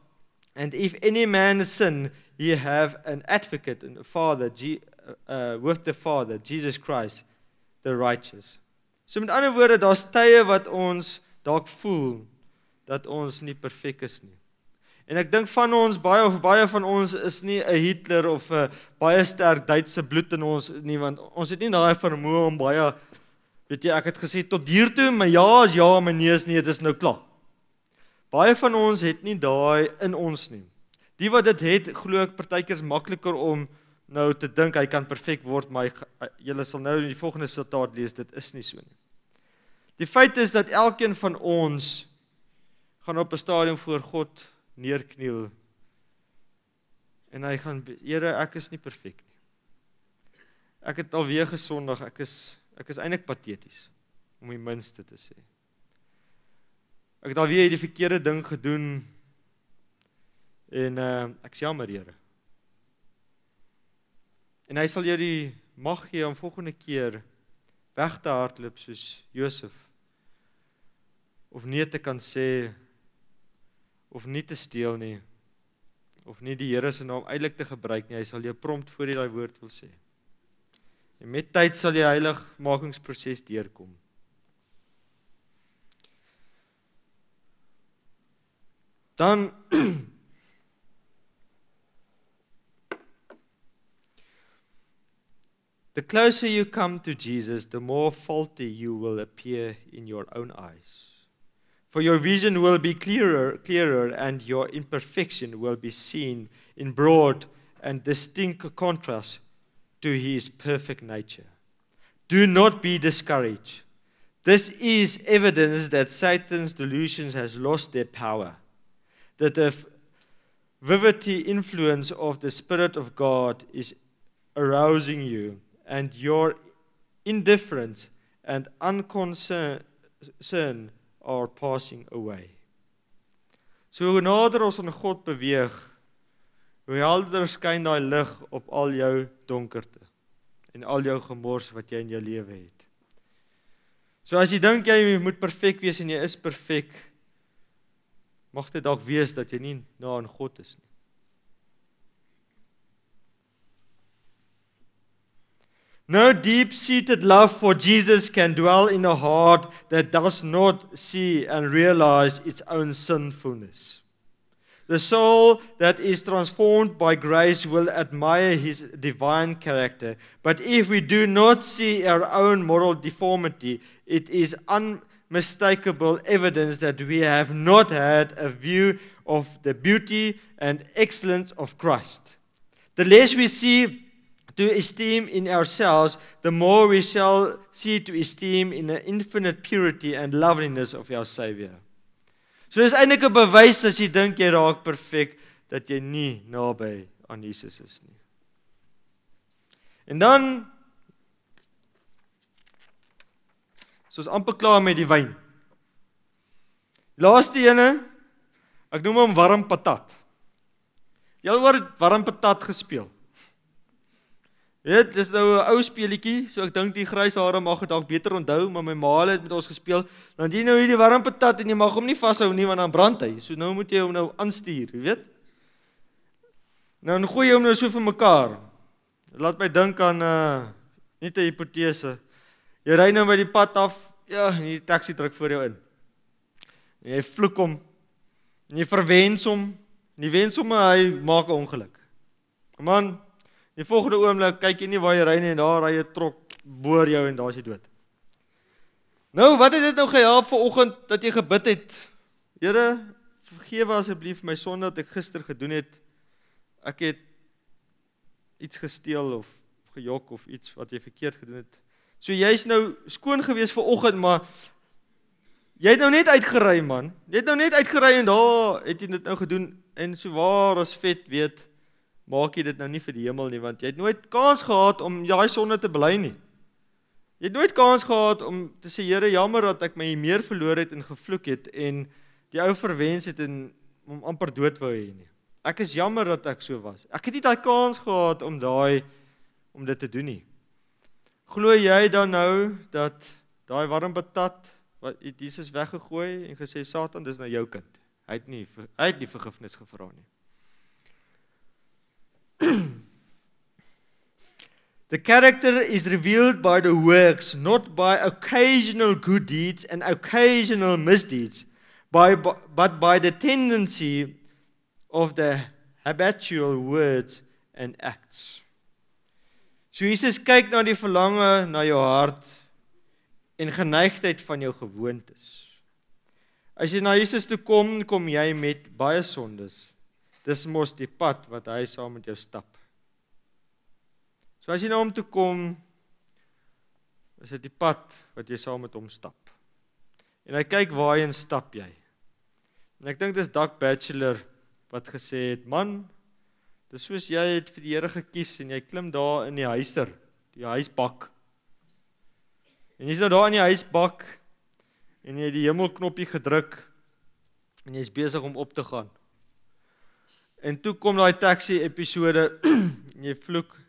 And if any man sin, ye have an advocate and a Father, with the Father, Jesus Christ, the righteous. So met ander woorde, daar's tye wat ons dalk voel dat ons nie perfek is nie. En ek dink van ons, baie van ons is nie 'n Hitler of 'n baie sterk Duitse bloed in ons nie, want ons het nie daai vermoë om baie, weet jy, ek het gesê tot hier toe, my ja is ja, my nee is nee, dit is nou klaar. Baie van ons het nie daai in ons nie. Die wat dit het, glo ek partykeer is makliker om nou te dink hy kan perfek word, maar julle sal nou in die volgende sitaat lees, dit is nie so nie. Die feit is dat elkeen van ons gaan op 'n stadium voor God neerkniel en hy gaan, Here, ek is nie perfek nie. Ek het alweer gesondig, ek is eintlik pateties, om die minste te sê. Ek het alweer die verkeerde ding gedoen en ek is jammer, Here. En hy sal jou die mag gee om volgende keer weg te hardloop soos Josef, of nee te kan sê, of nie te steel nie, of nie die Here se naam uitlik te gebruik nie, hy sal jou prompt voor jy daai woord wil sê. En met tyd sal jy heiligmakingsproses deurkom. Dan the closer you come to Jesus, the more faulty you will appear in your own eyes. For your vision will be clearer, and your imperfection will be seen in broad and distinct contrast to His perfect nature. Do not be discouraged. This is evidence that Satan's delusions has lost their power, that the vividity influence of the Spirit of God is arousing you, and your indifference and unconcern are passing away. So hoe nader ons aan God beweeg, hoe helderder skyn daai lig op al jou donkerte en al jou gemors wat jy in jou lewe het. So as jy dink jy moet perfek wees en jy is perfek, mag dit dalk wees dat jy nie na aan God is nie. No deep-seated love for Jesus can dwell in a heart that does not see and realize its own sinfulness. The soul that is transformed by grace will admire His divine character, but if we do not see our own moral deformity, it is unmistakable evidence that we have not had a view of the beauty and excellence of Christ. The less we see to esteem in ourselves, the more we shall see to esteem in the infinite purity and loveliness of our Savior. So dis eintlik 'n bewys as jy dink jy raak perfek, dat jy nie naby aan Jesus is nie. En dan, soos amper klaar met die wyn. Laaste ene, ek noem hom warm patat. Jy al oor warm patat gespeel. Dit is nou 'n ou speelietjie, so ek dink die grys hare mag dit dalk beter onthou, maar my ma het met ons gespeel. Dan jy nou hierdie warm patat en jy mag hom nie vashou nie want dan brand hy. So nou moet jy hom nou aanstuur, jy weet? Nou dan gooi jy hom nou so vir mekaar. Laat my dink aan net 'n hipotese. Jy ry nou by die pad af, ja, en die taxi druk voor jou in. En jy vloek hom. En jy verwens hom. En jy wens hom hy maak 'n ongeluk. Man, die volgende oomblik kyk jy nie waar jy ry nie en daar ry 'n trok boor jou en daar is jy dood. Nou, wat het dit nou gehelp vanoggend dat jy gebid het? Here, vergewe asseblief my sonde wat ek gister gedoen het. Ek het iets gesteel of gejok of iets wat jy verkeerd gedoen het. So jy's nou skoon gewees vanoggend, maar jy het nou net uitgery, man. Jy het nou net uitgery en daar het jy dit nou gedoen en so waar as vet weet, maak jy dit nou nie vir die hemel nie, want jy het nooit kans gehad om daai sonde te bely nie. Jy het nooit kans gehad om te sê, Here, jammer dat ek my meer verloor het en gevloek het en die ou verwens het en hom amper dood wou hê nie. Ek is jammer dat ek so was. Ek het nie daai kans gehad om dit te doen nie. Glo jy dan nou dat daai warm patat wat Jesus weggegooi en gesê Satan, dis nou jou kind. Hy het nie vergifnis gevra nie. The character is revealed by the works, not by occasional good deeds and occasional misdeeds, but by the tendency of the habitual words and acts. So Jesus kyk na die verlange na jou hart en geneigtheid van jou gewoontes. As jy na Jesus toe kom, kom jy met baie sondes. Dis mos die pad wat hy saam met jou stap. So as jy na hom toe kom, is dit die pad wat jy saam met hom stap. En hy kyk waarheen stap jy. En ek dink dis Doug Batchelor wat gesê het, man, dis soos jy het vir die Here gekies en jy klim daar in die huisbak. En jy's nou daar in die huisbak en jy het die hemelknoppie gedruk en jy's besig om op te gaan. En toe kom daai taxi episode en jy vloek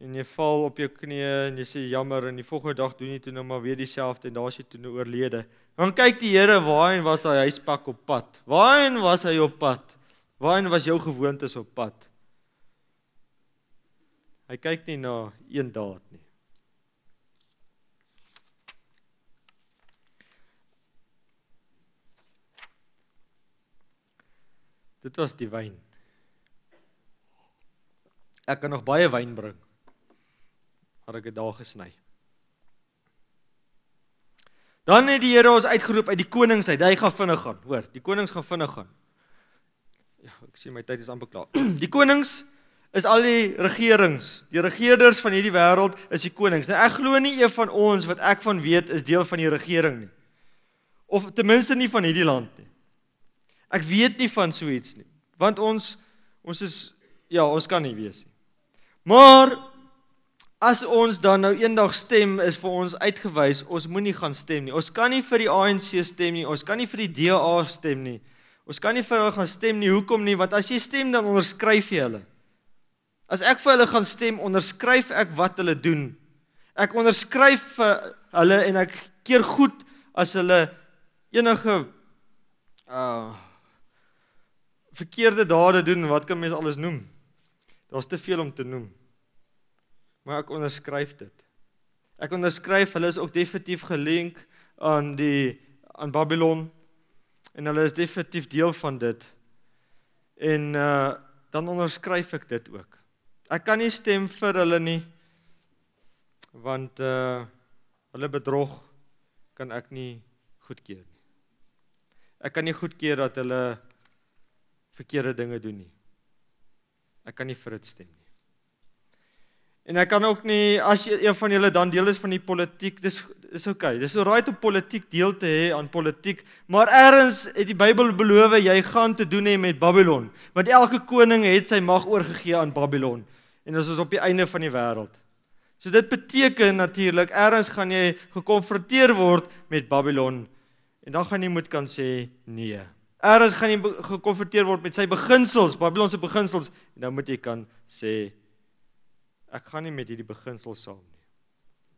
en jy val op jou knieë en jy sê jammer en die volgende dag doen jy toe nou maar weer dieselfde en daar is jy toe nou oorlede. Dan kyk die Here, waarheen was daai huisbak op pad? Waarheen was hy op pad? Waarheen was jou gewoontes op pad? Hy kyk nie na een daad nie. Dit was die wyn. Ek kan nog baie wyn bring, maar ek het daar gesny. Dan het die Here ons uitgeroep uit die konings uit. Hy gaan vinnig gaan, hoor, die konings gaan vinnig gaan. Ja, ek sien my tyd is amper klaar. Die konings is al die regerings, die regerders van hierdie wêreld is die konings. Nou ek glo nie een van ons wat ek van weet is deel van die regering nie. Of ten minste nie van hierdie land nie. Ek weet nie van so iets nie, want ons kan nie wees nie. Maar as ons dan nou eendag stem is vir ons uitgewys, ons moenie gaan stem nie. Ons kan nie vir die ANC stem nie, ons kan nie vir die DA stem nie. Ons kan nie vir hulle gaan stem nie, hoekom nie? Want as jy stem dan onderskryf jy hulle. As ek vir hulle gaan stem, onderskryf ek wat hulle doen. Ek onderskryf vir hulle en ek keer goed as hulle enige verkeerde dade doen, wat kan mens alles noem? Daar's te veel om te noem. Maar ek onderskryf dit. Ek onderskryf, hulle is ook definitief gelink aan Babylon, en hulle is definitief deel van dit. En dan onderskryf ek dit ook. Ek kan nie stem vir hulle nie, want hulle bedrog kan ek nie goedkeur nie. Ek kan nie goedkeur dat hulle verkeerde dinge doen nie. Ek kan nie vir dit stem nie. En ek kan ook nie, as een van julle dan deel is van die politiek, dis okay, dis alright om politiek deel te hê aan politiek, maar ergens het die Bybel beloof, jy gaan te doen hê met Babylon, want elke koning het sy mag oorgegee aan Babylon, en dit is op die einde van die wêreld. So dit beteken natuurlik, ergens gaan jy gekonfronteer word met Babylon, en dan gaan jy moet kan sê nee. Ergens gaan jy gekonfronteer word met sy beginsels, Babylon se beginsels, en dan moet jy kan sê, ek gaan nie met hierdie beginsels saam nie.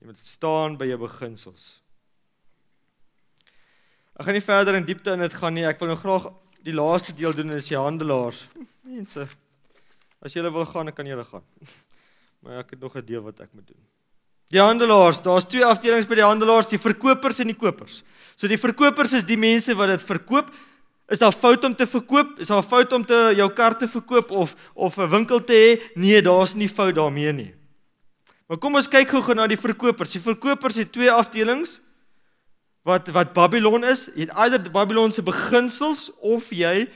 Jy moet staan by jou beginsels. Ek gaan nie verder in diepte in dit gaan nie, ek wil nou graag die laaste deel doen, is die handelaars. Mense, as julle wil gaan, dan kan julle gaan. Maar ek het nog 'n deel wat ek moet doen. Die handelaars, daar's twee afdelings by die handelaars, die verkopers en die kopers. So die verkopers is die mense wat dit verkoop. Is daar fout om te verkoop? Is daar fout om jou kar te verkoop of 'n winkel te hê? Nee, daar's nie fout daarmee nie. Maar kom ons kyk gou na die verkopers. Die verkopers het twee afdelings wat Babylon is. Jy het either Babylon se beginsels of jy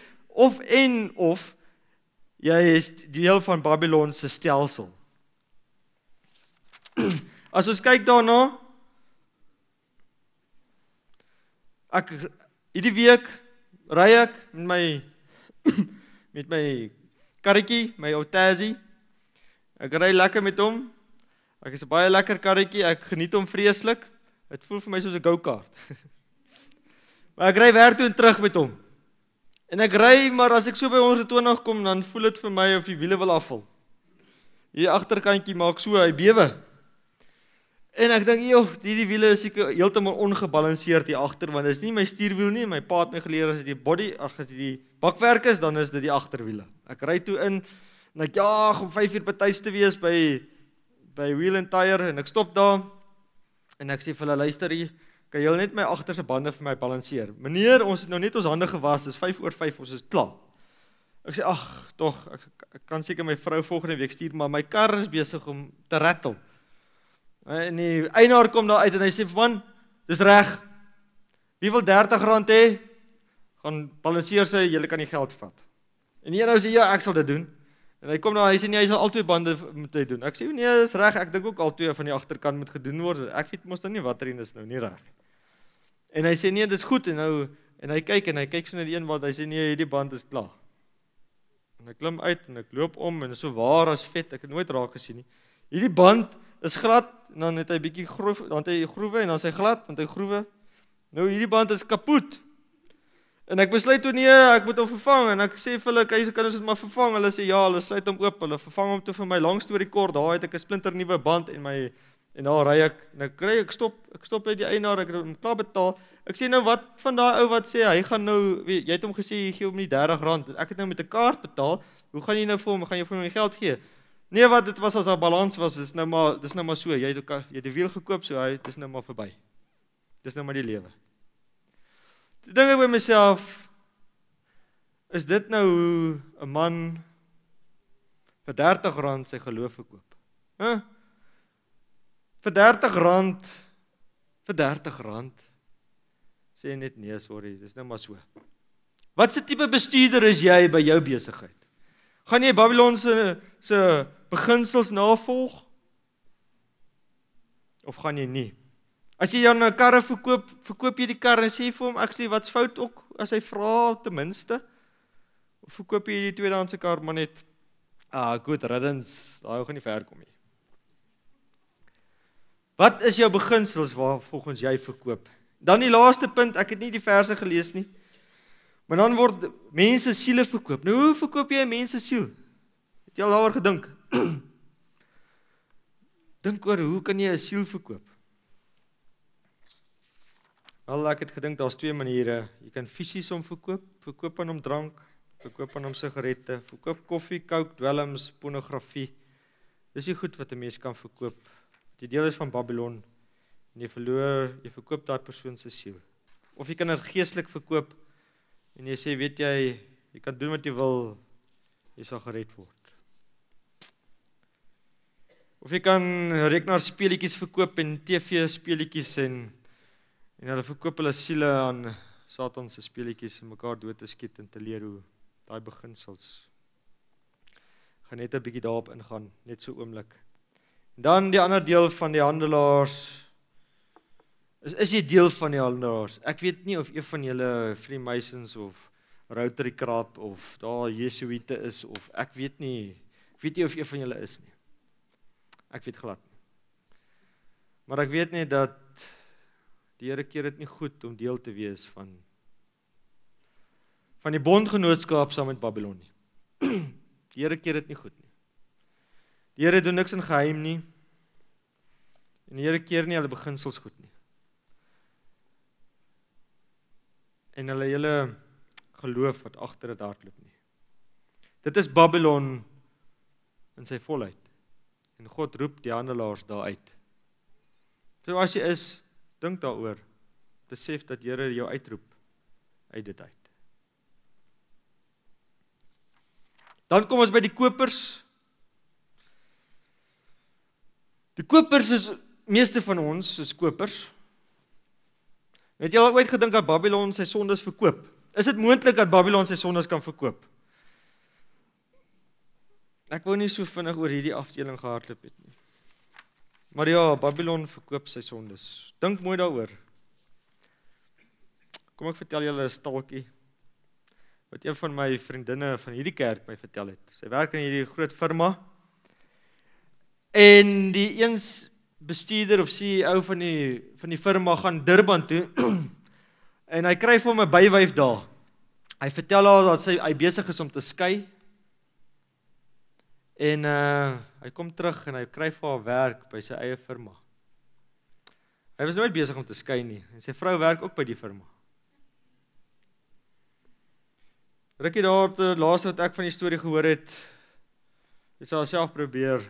is deel van Babylon se stelsel. As ons kyk daarna, hierdie week ry ek met my karretjie, my ou Taxi. Ek ry lekker met hom. Ek is 'n baie lekker karretjie, ek geniet hom vreeslik. Dit voel vir my soos 'n go-kart. Maar ek ry werk toe en terug met hom. En ek ry, maar as ek so by 120 kom, dan voel dit vir my of die wiele wil afval. Hier agterkantjie maak so, hy bewe. En ek dink, joh, die wiele is heeltemal ongebalanseerd hier agter, want dit is nie my stuurwiel nie, my pa het my geleer as dit die bakwerk is, dan is dit die agterwiele. Ek ry toe in, en ek jaag om 5 uur by tuis te wees by Wheel and Tire, en ek stop daar, en ek sê vir hulle, luister hier, kan julle net my agterse bande vir my balanseer? Meneer, ons het nou net ons hande gewas, dis 5:05, ons is klaar. Ek sê, ag, tog, ek kan seker my vrou volgende week stuur, maar my kar is besig om te rattle. En die eienaar kom daar uit en hy sê, man, dis reg, wie wil R30 hê? Gaan balanseer sy, julle kan die geld vat. En die ene sê, ja, ek sal dit doen. En hy kom daar, hy sê, nee, hy sal al 2 bande moet hy doen. Ek sê, nee, dis reg, ek dink ook al 2 van die agterkant moet gedoen word. Ek weet mos dan nie wat erin is nou, nie reg. En hy sê, nee, dis goed, en hy kyk so na die een wat, hy sê, nee, hierdie band is klaar. En ek klim uit, en ek loop om, en so waar as vet, ek het nooit raak gesien nie. Hierdie band is glad, en dan het hy bietjie groef, dan het hy groewe, en dan is hy glad, dan het hy groewe. Nou, hierdie band is kapot. En ek besluit toe, nee, ek moet hom vervang, en ek sê vir hulle, kan ons dit maar vervang? Hulle sê, ja, hulle sluit hom oop, hulle vervang hom toe vir my, lang storie kort, daar het ek 'n splinter nuwe band, en daar ry ek, en ek stop by die eienaar, ek het hom klaar betaal. Ek sê nou, wat van daai ou wat sê, hy gaan nou, jy het hom gesê, jy gee hom nie R30, ek het nou met 'n kaart betaal, hoe gaan jy nou vir hom, gaan jy vir hom die geld gee? Nee, wat dit was as daar balans was, dis nou maar so, jy het die wiel gekoop, so dis nou maar verby. Dis nou maar die lewe. Toe dink ek by myself, is dit nou hoe 'n man vir R30 sy geloof verkoop? Vir R30, sê net nee, sorry, dis nou maar so. Wat se tipe bestuurder is jy by jou besigheid? Gaan jy Babylon se beginsels navolg? Of gaan jy nie? As jy jou 'n karre verkoop jy die kar en sê vir hom, ek sê, wat's fout ook, as hy vra ten minste? Of verkoop jy die tweedehandse kar, maar net, goed, riddens, daai gaan nie ver kom nie. Wat is jou beginsels waar volgens jy verkoop? Dan die laaste punt, ek het nie die verse gelees nie, maar dan word mense siele verkoop. Nou, hoe verkoop jy 'n mens se siel? Het jy al daaroor gedink? Dink oor, hoe kan jy 'n siel verkoop? Wel, ek het gedink, daar's 2 maniere. Jy kan fisies hom verkoop aan hom drank, verkoop aan hom sigarette, verkoop koffie, coke, dwelms, pornografie. Dis die goed wat 'n mens kan verkoop. Die deel is van Babylon, en jy verkoop daai persoon se siel. Of jy kan dit geestelik verkoop, en jy sê, weet jy kan doen wat jy wil, jy sal gered word. Of jy kan rekenaarspeletjies verkoop en TV-speletjies en hulle verkoop hulle siele aan Satan se speletjies en mekaar dood te skiet en te leer hoe daai beginsels. Ek gaan net 'n bietjie daarop ingaan, net so oomblik. En dan die ander deel van die handelaars. Is jy deel van die handelaars? Ek weet nie of een van julle Freemasons of Rotary Club of daar Jesuïte is of ek weet nie of een van julle is nie. Ek weet glad nie. Maar ek weet net dat die Here keer dit nie goed om deel te wees van die bondgenootskap saam met Babylon nie. Die Here keer dit nie goed nie. Die Here doen niks in geheim nie. En die Here keer nie hulle beginsels goed nie. En hulle hele geloof wat agter dit hardloop nie. Dit is Babylon in sy volheid. En God roep die handelaars daar uit. So as jy is, dink daaroor. Besef dat Here jou uitroep uit dit uit. Dan kom ons by die kopers. Die kopers is, meeste van ons is kopers. Het jy al ooit gedink dat Babylon sy sondes verkoop? Is dit moontlik dat Babylon sy sondes kan verkoop? Ek wou nie so vinnig oor hierdie afdeling gehardloop het nie. Maar ja, Babylon verkoop sy sondes. Dink mooi daaroor. Kom ek vertel julle 'n staaltjie wat een van my vriendinne van hierdie kerk my vertel het. Sy werk in hierdie groot firma. En die eens bestuurder of CEO van die firma gaan Durban toe en hy kry vir hom 'n bywyf daar. Hy vertel haar dat hy besig is om te skei. En hy kom terug en hy kry vir haar werk by sy eie firma. Hy was nooit besig om te skei nie. En sy vrou werk ook by die firma. Rukkie daar op die laaste wat ek van die storie gehoor het, het sy haarself probeer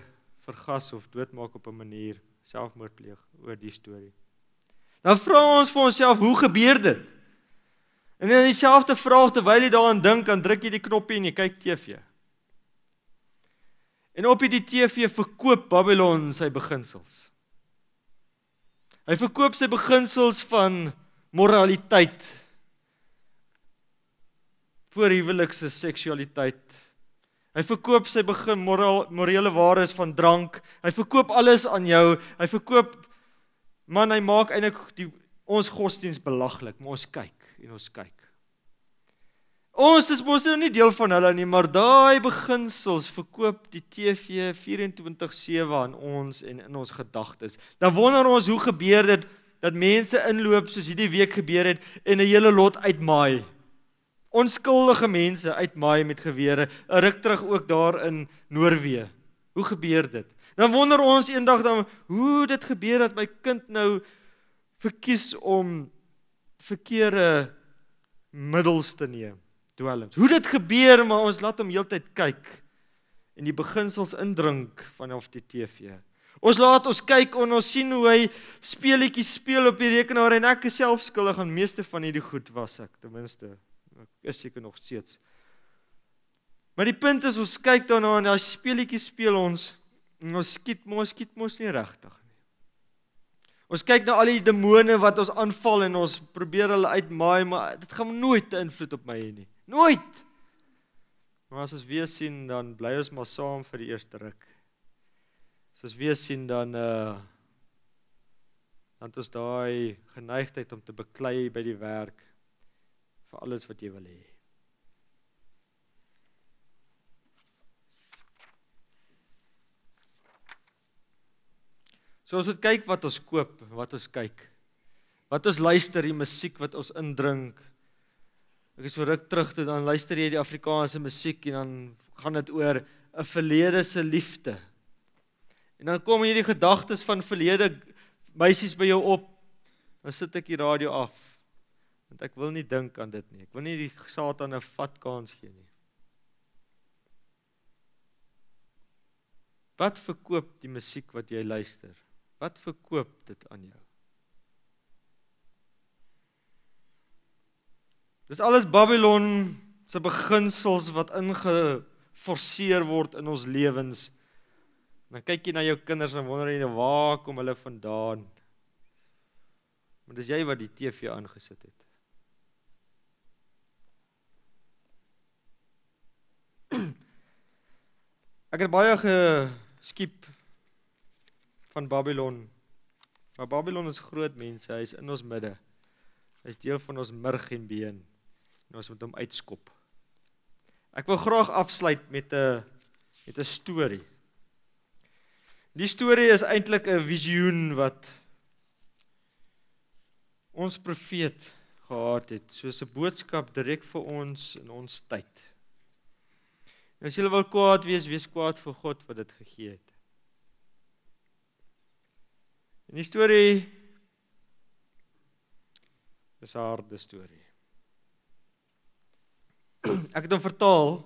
vergas of doodmaak op 'n manier, selfmoord pleeg oor die storie. Dan vra ons vir onsself, hoe gebeur dit? En in dieselfde vraag terwyl jy daaraan dink, dan druk jy die knoppie en jy kyk TV. En op die TV verkoop Babylon sy beginsels. Hy verkoop sy beginsels van moraliteit, voorhuwelikse seksualiteit. Hy verkoop sy morele waardes van drank. Hy verkoop alles aan jou. Hy verkoop, man, hy maak eintlik ons godsdienst belaglik, maar ons kyk en ons kyk. Ons is mos nou nie deel van hulle nie, maar daai beginsels verkoop die TV 24/7 aan ons en in ons gedagtes. Dan wonder ons, hoe gebeur dit, dat mense inloop soos hierdie week gebeur het, en 'n hele lot uitmaai. Onskuldige mense uitmaai met gewere, 'n ruk terug ook daar in Noorwe. Hoe gebeur dit? Dan wonder ons eendag dan, hoe dit gebeur dat my kind nou verkies om verkeerde middels te neem, dwelms. Hoe dit gebeur, maar ons laat hom heeltyd kyk en die beginsels indrink vanaf die TV. Ons laat ons kyk en ons sien hoe hy speletjies speel op die rekenaar en ek is self skuldig aan meeste van hierdie goed was ek, ten minste. Ek is seker nog steeds. Maar die punt is, ons kyk daarna en daai speletjies speel ons en ons skiet mos nie regtig nie. Ons kyk na al die demone wat ons aanval en ons probeer hulle uitmaai, maar dit gaan nooit 'n invloed op my hê nie. Nooit! Maar as ons weer sien, dan bly ons maar saam vir die eerste ruk. As ons weer sien, dan het ons daai geneigtheid om te beklei by die werk vir alles wat jy wil hê. So ons moet kyk wat ons koop, wat ons kyk. Wat ons luister, die musiek wat ons indrink. Ek is vir ruk terug toe, dan luister jy die Afrikaanse musiek en dan gaan dit oor 'n verlede se liefde. En dan kom hierdie gedagtes van verlede meisies by jou op. Dan sit ek die radio af. Want ek wil nie dink aan dit nie. Ek wil nie die Satan 'n vat kans gee nie. Wat verkoop die musiek wat jy luister? Wat verkoop dit aan jou? Dis alles Babylon se beginsels wat ingeforceer word in ons lewens. Dan kyk jy na jou kinders en wonder jy, waar kom hulle vandaan? Maar dis jy wat die TV aangesit het. Ek het baie geskiep van Babylon. Maar Babylon is groot mense, hy is in ons midde. Hy is deel van ons murg en been. En ons moet hom uitskop. Ek wil graag afsluit met 'n storie. Die storie is eintlik 'n visioen wat ons profeet gehad het, soos 'n boodskap direk vir ons in ons tyd. En as jy wil kwaad wees kwaad vir God wat dit gegee het. En die storie is 'n harde storie. Ek het hom vertaal,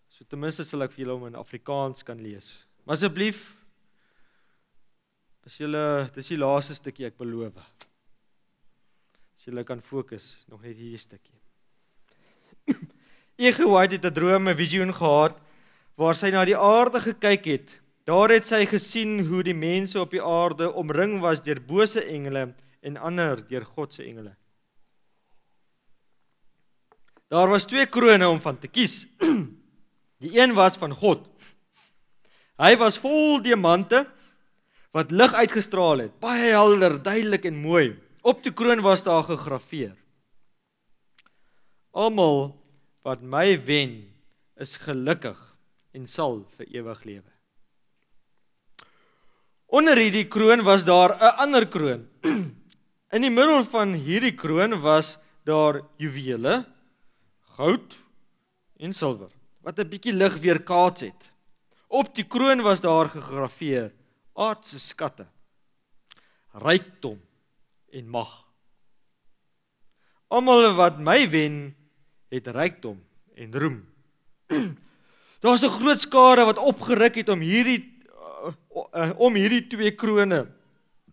so ten minste sal ek vir julle hom in Afrikaans kan lees. Maar asseblief, as julle, dis die laaste stukkie, ek beloof. As julle kan fokus, nog net hierdie stukkie. E.G. White het 'n droom, 'n visioen gehad, waar sy na die aarde gekyk het. Daar het sy gesien hoe die mense op die aarde omring was deur bose engele en ander deur God se engele. Daar was 2 krone om van te kies. Die een was van God. Hy was vol diamante wat lig uitgestraal het, baie helder, duidelik en mooi. Op die kroon was daar gegraveer: almal wat my wen, is gelukkig en sal vir ewig lewe. Onder hierdie kroon was daar 'n ander kroon. In die middel van hierdie kroon was daar juwele, goud en silwer, wat 'n bietjie lig weerkaats het. Op die kroon was daar gegrafeer aardse skatte, rykdom en mag. Almal wat my wen, het rykdom en roem. Daar's 'n groot skare wat opgeruk het om hierdie twee krone,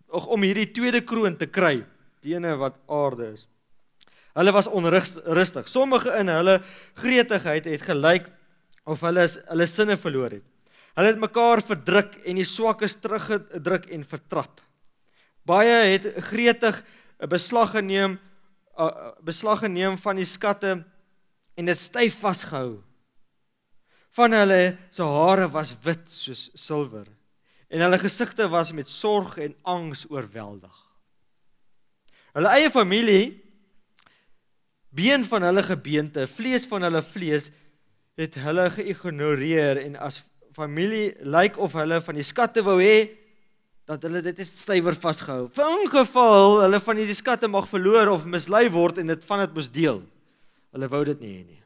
om hierdie tweede kroon te kry, die ene wat aarde is. Hulle was onrustig. Sommige in hulle gretigheid het gelyk of hulle sinne verloor het. Hulle het mekaar verdruk en die swakkes teruggedruk en vertrap. Baie het gretig beslag geneem van die skatte en dit styf vasgehou. Van hulle se hare was wit soos silwer en hulle gesigte was met sorg en angs oorweldig. Hulle eie familie, been van hulle gebeente, vlees van hulle vlees, het hulle geïgnoreer en as familie lyk of hulle van die skatte wou hê, dat hulle dit stywer vasgehou. Vir ingeval hulle van die skatte mag verloor of mislei word en dit moes deel. Hulle wou dit nie hê nie.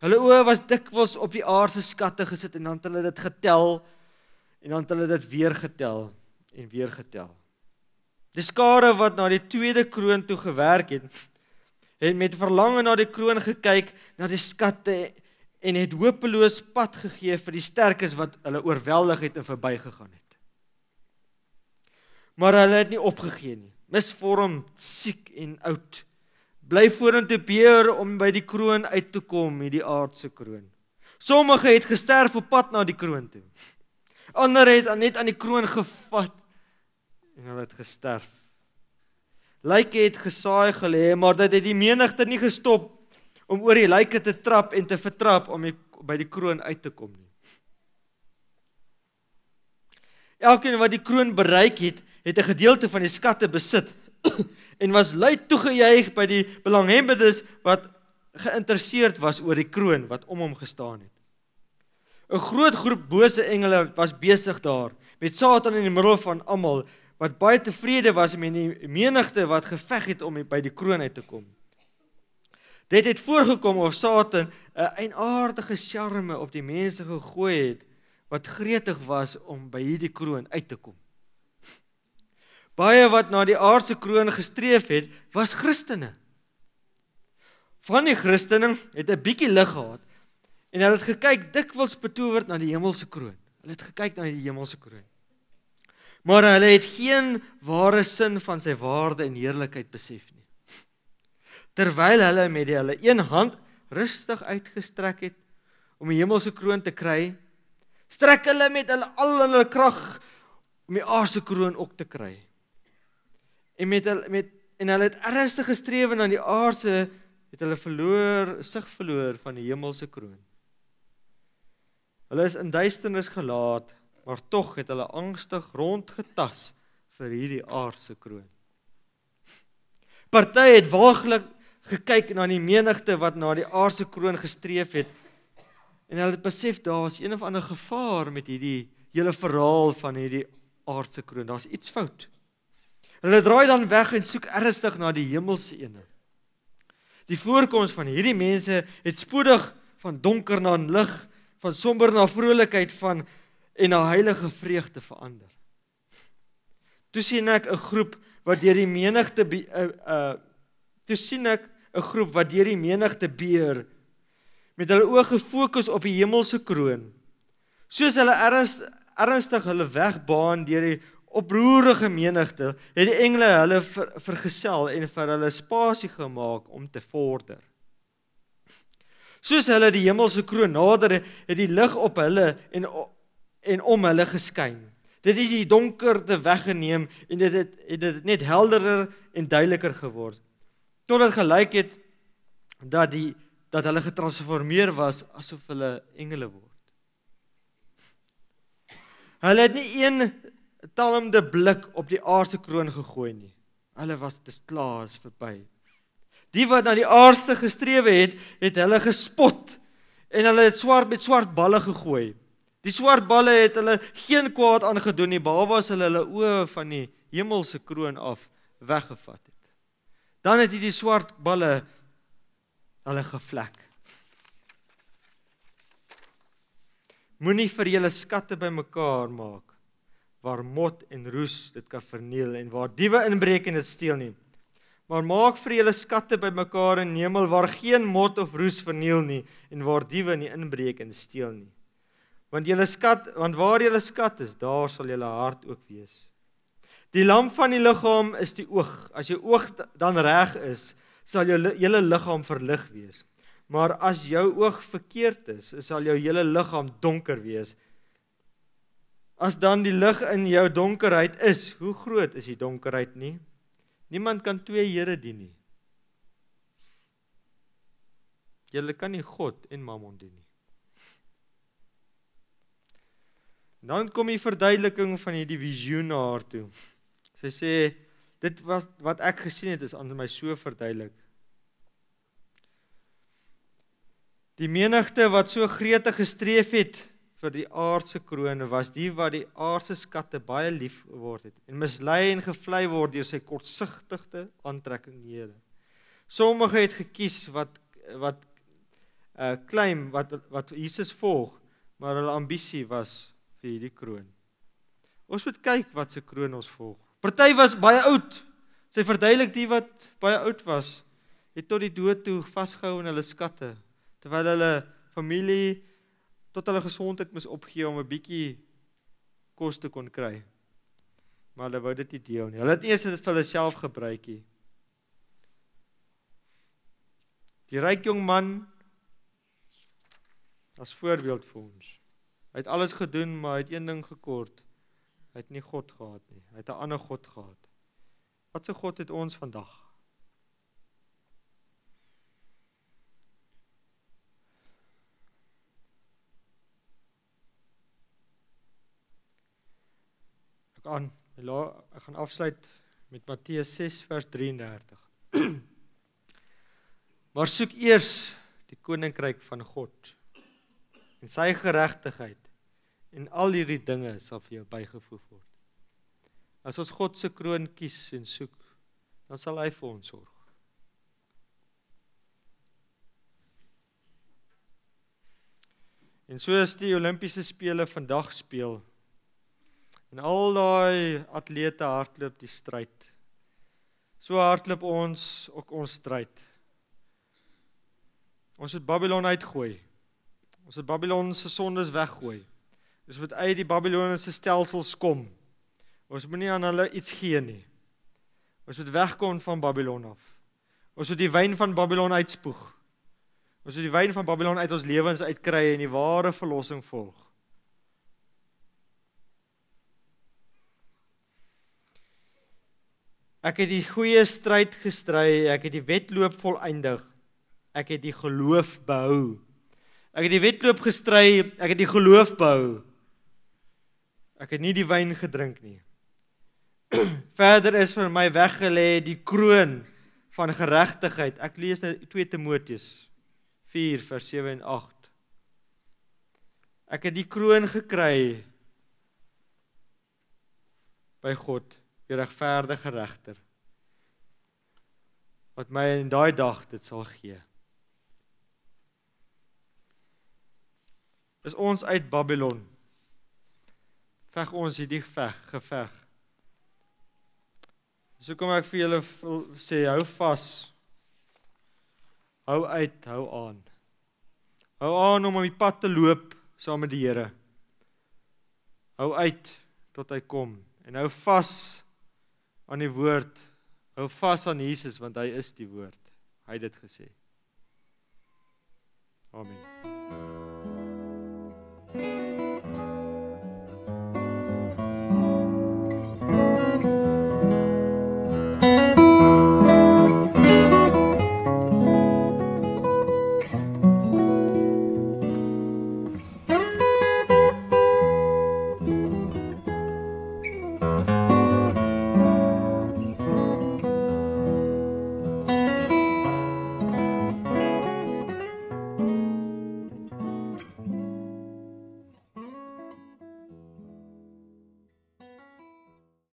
Hulle oë was dikwels op die aardse skatte gesit en dan het hulle dit getel en dan het hulle dit weer getel en weer getel. Die skare wat na die tweede kroon toe gewerk het met verlange na die kroon gekyk, na die skatte en het hopeloos pad gegee vir die sterkes wat hulle oorweldig het en verbygegaan het. Maar hulle het nie opgegee nie, misvormd, siek en oud, bly vorentoe beer om by die kroon uit te kom, die aardse kroon. Sommige het gesterf op pad na die kroon toe. Ander het net aan die kroon gevat en hulle het gesterf. Lyke het gesaai gelê, maar dit het die menigte nie gestop om oor die lyke te trap en te vertrap om by die kroon uit te kom nie. Elkeen wat die kroon bereik het 'n gedeelte van die skatte besit en was luid toegejuig by die belanghebbendes wat geïnteresseerd was oor die kroon wat om hom gestaan het. 'n Groot groep bose engele was besig daar, met Satan in die middel van almal, wat baie tevrede was met die menigte wat geveg het om by die kroon uit te kom. Dit het voorgekom of Satan 'n eienaardige charme op die mense gegooi het, wat gretig was om by hierdie kroon uit te kom. Baie wat na die aardse kroon gestreef het, was Christene. Van die Christene het 'n bietjie lig gehad, en hulle het gekyk dikwels betowerd na die hemelse kroon. Hulle het gekyk na die hemelse kroon. Maar hulle het geen ware sin van sy waarde en heerlikheid besef nie. Terwyl hulle met hulle een hand rustig uitgestrek het om die hemelse kroon te kry, strek hulle met hulle krag om die aardse kroon ook te kry. En hulle het ernstig gestrewe na die aardse, het hulle sig verloor van die hemelse kroon. Hulle is in duisternis gelaat, maar tog het hulle angstig rondgetas vir hierdie aardse kroon. Party het waaglik gekyk na die menigte wat na die aardse kroon gestreef het, en hulle het besef daar was een of ander gevaar met hierdie hele verhaal van hierdie aardse kroon. Daar's iets fout. Hulle draai dan weg en soek ernstig na die hemelse ene. Die voorkoms van hierdie mense het spoedig van donker na lig, van somber na vrolikheid en na heilige vreugde verander. Toe sien ek 'n groep wat deur die menigte beer, met hulle oë gefokus op die hemelse kroon. Soos hulle ernstig hulle wegbaan deur die oproerige menigte, het die engele hulle vergesel en vir hulle spasie gemaak om te vorder. Soos hulle die hemelse kroon nader, het die lig op hulle en om hulle geskyn. Dit het die donkerte weggeneem en dit het net helderder en duideliker geword. Totdat gelyk het dat hulle getransformeer was asof hulle engele word. Hulle het nie een talmende blik op die aardse kroon gegooi nie. Hulle was dis klaar, is verby. Die wat na die aardse gestrewe het hulle gespot en hulle het met swart balle gegooi. Die swart balle het hulle geen kwaad aangedoen nie, behalwe as hulle oë van die hemelse kroon af weggevat het. Dan het die swart balle hulle gevlek. Moenie vir julle skatte bymekaar maak, waar mot en roes dit kan verniel en waar diewe inbreek en dit steel nie. Maar maak vir julle skatte bymekaar in die hemel waar geen mot of roes verniel nie en waar diewe nie inbreek en steel nie. Want waar julle skat is, daar sal julle hart ook wees. Die lamp van die liggaam is die oog. As jou oog dan reg is, sal jou hele liggaam verlig wees. Maar as jou oog verkeerd is, sal jou hele liggaam donker wees. As dan die lig in jou donkerheid is, hoe groot is die donkerheid nie? Niemand kan twee here dien nie. Julle kan nie God en Mammon dien nie. Dan kom die verduideliking van hierdie visioen na haar toe. Sy sê, dit was wat ek gesien het, is aan my so verduidelik. Die menigte wat so gretig gestreef het vir die aardse kroon, was die wat die aardse skatte baie lief geword het, en mislei en gevlei word deur sy kortsigtige aantrekkinghede. Sommige het gekies wat claim, wat Jesus volg, maar hulle ambisie was vir hierdie kroon. Ons moet kyk wat se kroon ons volg. Party was baie oud. Sy verduidelik die wat baie oud was, het tot die dood toe vasgehou in hulle skatte, terwyl hulle familie tot hulle gesondheid moes opgee om 'n bietjie kos te kon kry. Maar hulle wou dit nie deel nie. Hulle het eers dit vir hulle self gebruik nie. Die ryk jong man as voorbeeld vir ons. Hy het alles gedoen, maar hy het een ding gekort. Hy het nie God gehad nie. Hy het 'n ander God gehad. Wat 'n God het ons vandag? Ek gaan afsluit met Matteus 6 vers 33. Maar soek eers die koninkryk van God en sy geregtigheid, en al hierdie dinge sal vir jou bygevoeg word. As ons God se kroon kies en soek, dan sal hy vir ons sorg. En so as die Olimpiese spele vandag speel, en al daai atlete hardloop die stryd, so hardloop ons ook ons stryd. Ons moet Babylon uitgooi. Ons moet Babylon se sondes weggooi. Ons moet uit die Babyloniese stelsels kom. Ons moet nie aan hulle iets gee nie. Ons moet wegkom van Babylon af. Ons moet die wyn van Babylon uitspoeg. Ons moet die wyn van Babylon uit ons lewens uitkry en die ware verlossing volg. Ek het die goeie stryd gestry, ek het die wedloop volëindig. Ek het die geloof behou. Ek het die wedloop gestry, ek het die geloof behou. Ek het nie die wyn gedrink nie. Verder is vir my weggelê die kroon van geregtigheid. Ek lees nou 2 Timoteus 4 vers 7 en 8. Ek het die kroon gekry by God, die regverdige regter, wat my in daai dag dit sal gee. Is ons uit Babylon, veg ons hierdie geveg. So kom ek vir julle sê, hou vas, hou uit, hou aan. Hou aan om op die pad te loop saam met die Here. Hou uit tot hy kom en hou vas aan die woord. Hou vas aan Jesus want hy is die woord. Hy het dit gesê. Amen.